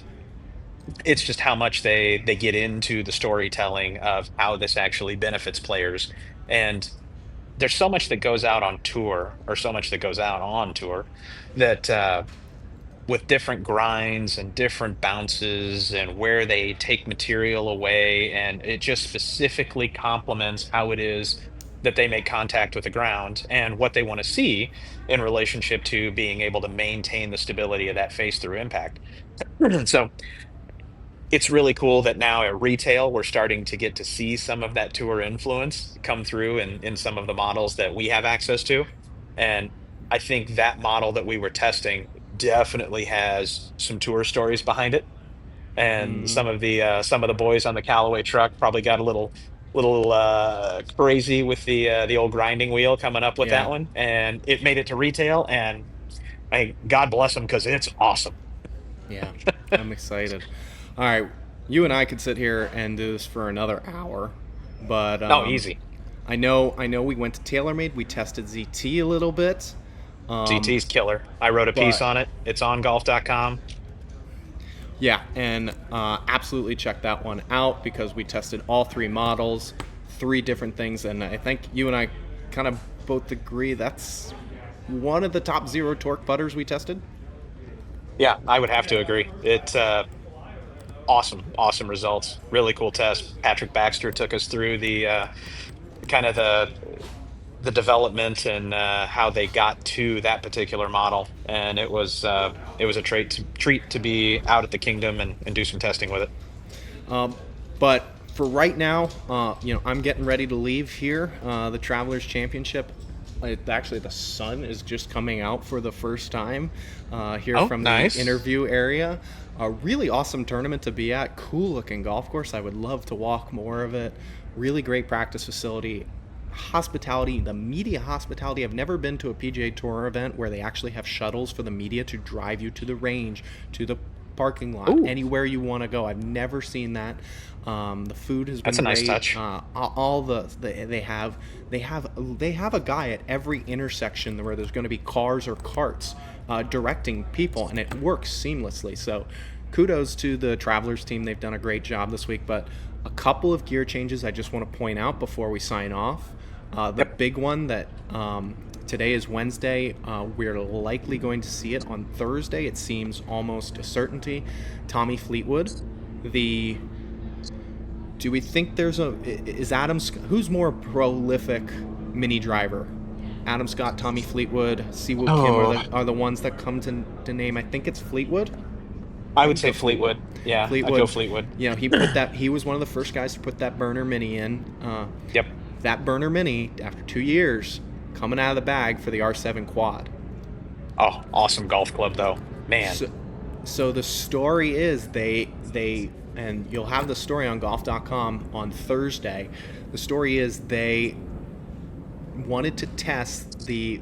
it's just how much they get into the storytelling of how this actually benefits players. And there's so much that goes out on tour, or so much that goes out on tour, that with different grinds and different bounces and where they take material away, and it just specifically complements how it is that they make contact with the ground and what they want to see in relationship to being able to maintain the stability of that face through impact. So it's really cool that now at retail we're starting to get to see some of that tour influence come through in some of the models that we have access to. And I think that model that we were testing definitely has some tour stories behind it. And Mm-hmm. some of the boys on the Callaway truck probably got a little little crazy with the old grinding wheel coming up with that Yeah, one, and it made it to retail. And God bless them because it's awesome. yeah. I'm excited. All right, you and I could sit here and do this for another hour, but No, easy. I know we went to TaylorMade. We tested ZT a little bit, um, GT's killer. I wrote a piece but on it. It's on golf.com. yeah, and absolutely check that one out because we tested all three models, three different things, and I think you and I kind of both agree that's one of the top zero torque putters we tested. Yeah, I would have to agree. It's awesome results. Really cool test. Patrick Baxter took us through the kind of the development and how they got to that particular model, and it was a treat to be out at the Kingdom and do some testing with it. But for right now, I'm getting ready to leave here. The Travelers Championship. Actually, the sun is just coming out for the first time here Oh, from the nice. interview area. A really awesome tournament to be at. Cool looking golf course. I would love to walk more of it. Really great practice facility. Hospitality, the media hospitality. I've never been to a PGA Tour event where they actually have shuttles for the media to drive you to the range, to the parking lot, Ooh, anywhere you want to go. I've never seen that. The food has that's been a nice great. touch. All they have a guy at every intersection where there's going to be cars or carts directing people, and it works seamlessly. So, kudos to the Travelers team. They've done a great job this week. But a couple of gear changes I just want to point out before we sign off. The Yep. big one that today is Wednesday. We're likely going to see it on Thursday. It seems almost a certainty. Tommy Fleetwood, the do we think is who's more prolific mini driver? Adam Scott, Tommy Fleetwood, Siwoo Kim Oh, are the ones that come to name. I think it's Fleetwood. I I'm would gonna go say Fleetwood. Fleetwood. Yeah, I'd go Fleetwood. Fleetwood. He was one of the first guys to put that burner mini in. Yep. That burner mini after 2 years coming out of the bag for the R7 quad. Oh, awesome golf club though. Man. So, so the story is they and you'll have the story on golf.com on Thursday. The story is they wanted to test the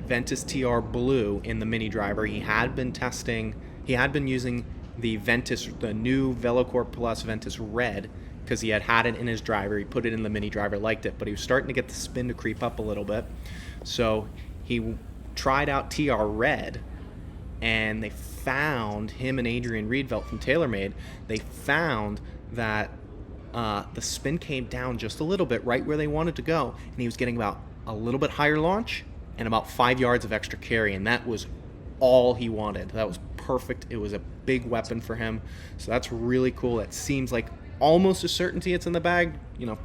Ventus TR Blue in the mini driver. He had been using the new Velocore Plus Ventus Red because he had it in his driver. He put it in the mini driver, liked it, but he was starting to get the spin to creep up a little bit. So he tried out TR Red, and they found him and Adrian Riedvelt from TaylorMade. They found that the spin came down just a little bit, right where they wanted to go, and he was getting about a little bit higher launch and about 5 yards of extra carry, and that was all he wanted. That was perfect. It was a big weapon for him, so that's really cool. That seems like almost a certainty it's in the bag.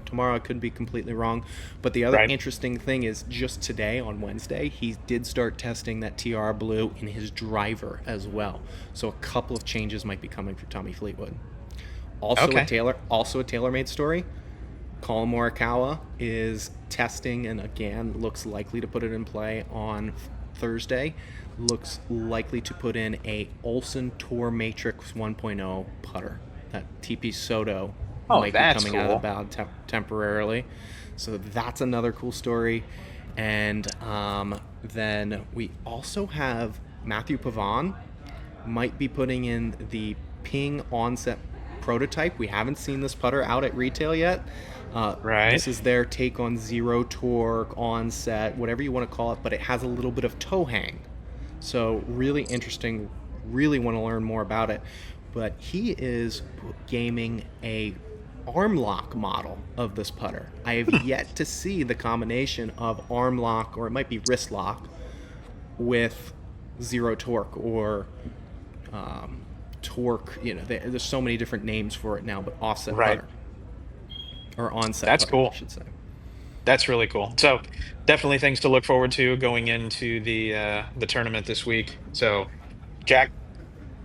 Tomorrow I could be completely wrong. But the other Right. interesting thing is just today on Wednesday, he did start testing that TR Blue in his driver as well. So a couple of changes might be coming for Tommy Fleetwood. Okay. Also a TaylorMade story. Colin Morikawa is testing and again looks likely to put it in play on Thursday. Looks likely to put in a Olsen Tour Matrix 1.0 putter. That TP Soto Oh, might be that's coming out of the cool. bag temporarily. So that's another cool story. And then we also have Matthew Pavon might be putting in the Ping Onset prototype. We haven't seen this putter out at retail yet. Right. This is their take on zero torque, onset, whatever you want to call it, but it has a little bit of toe hang. So really interesting. Really want to learn more about it. But he is gaming a arm lock model of this putter. I have yet to see the combination of arm lock, or it might be wrist lock, with zero torque or torque. There's so many different names for it now, but offset Right. putter or onset That's putter, I cool. should say. That's really cool. So definitely things to look forward to going into the tournament this week. So Jack,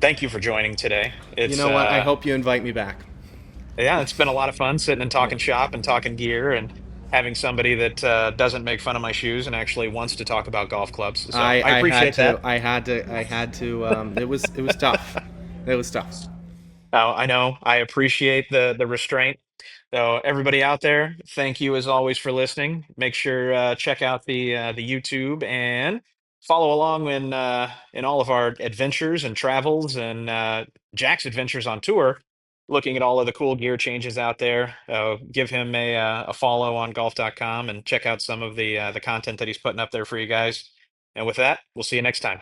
thank you for joining today. You It's know what? I hope you invite me back. Yeah, it's been a lot of fun sitting and Yeah. talking shop and talking gear and having somebody that doesn't make fun of my shoes and actually wants to talk about golf clubs. So I I had appreciate to. that. I had to. It was tough. It was tough. I know I appreciate the restraint So everybody out there, thank you as always for listening. Make sure check out the YouTube and follow along in all of our adventures and travels and Jack's adventures on tour. Looking at all of the cool gear changes out there. Give him a follow on golf.com and check out some of the content that he's putting up there for you guys. And with that, we'll see you next time.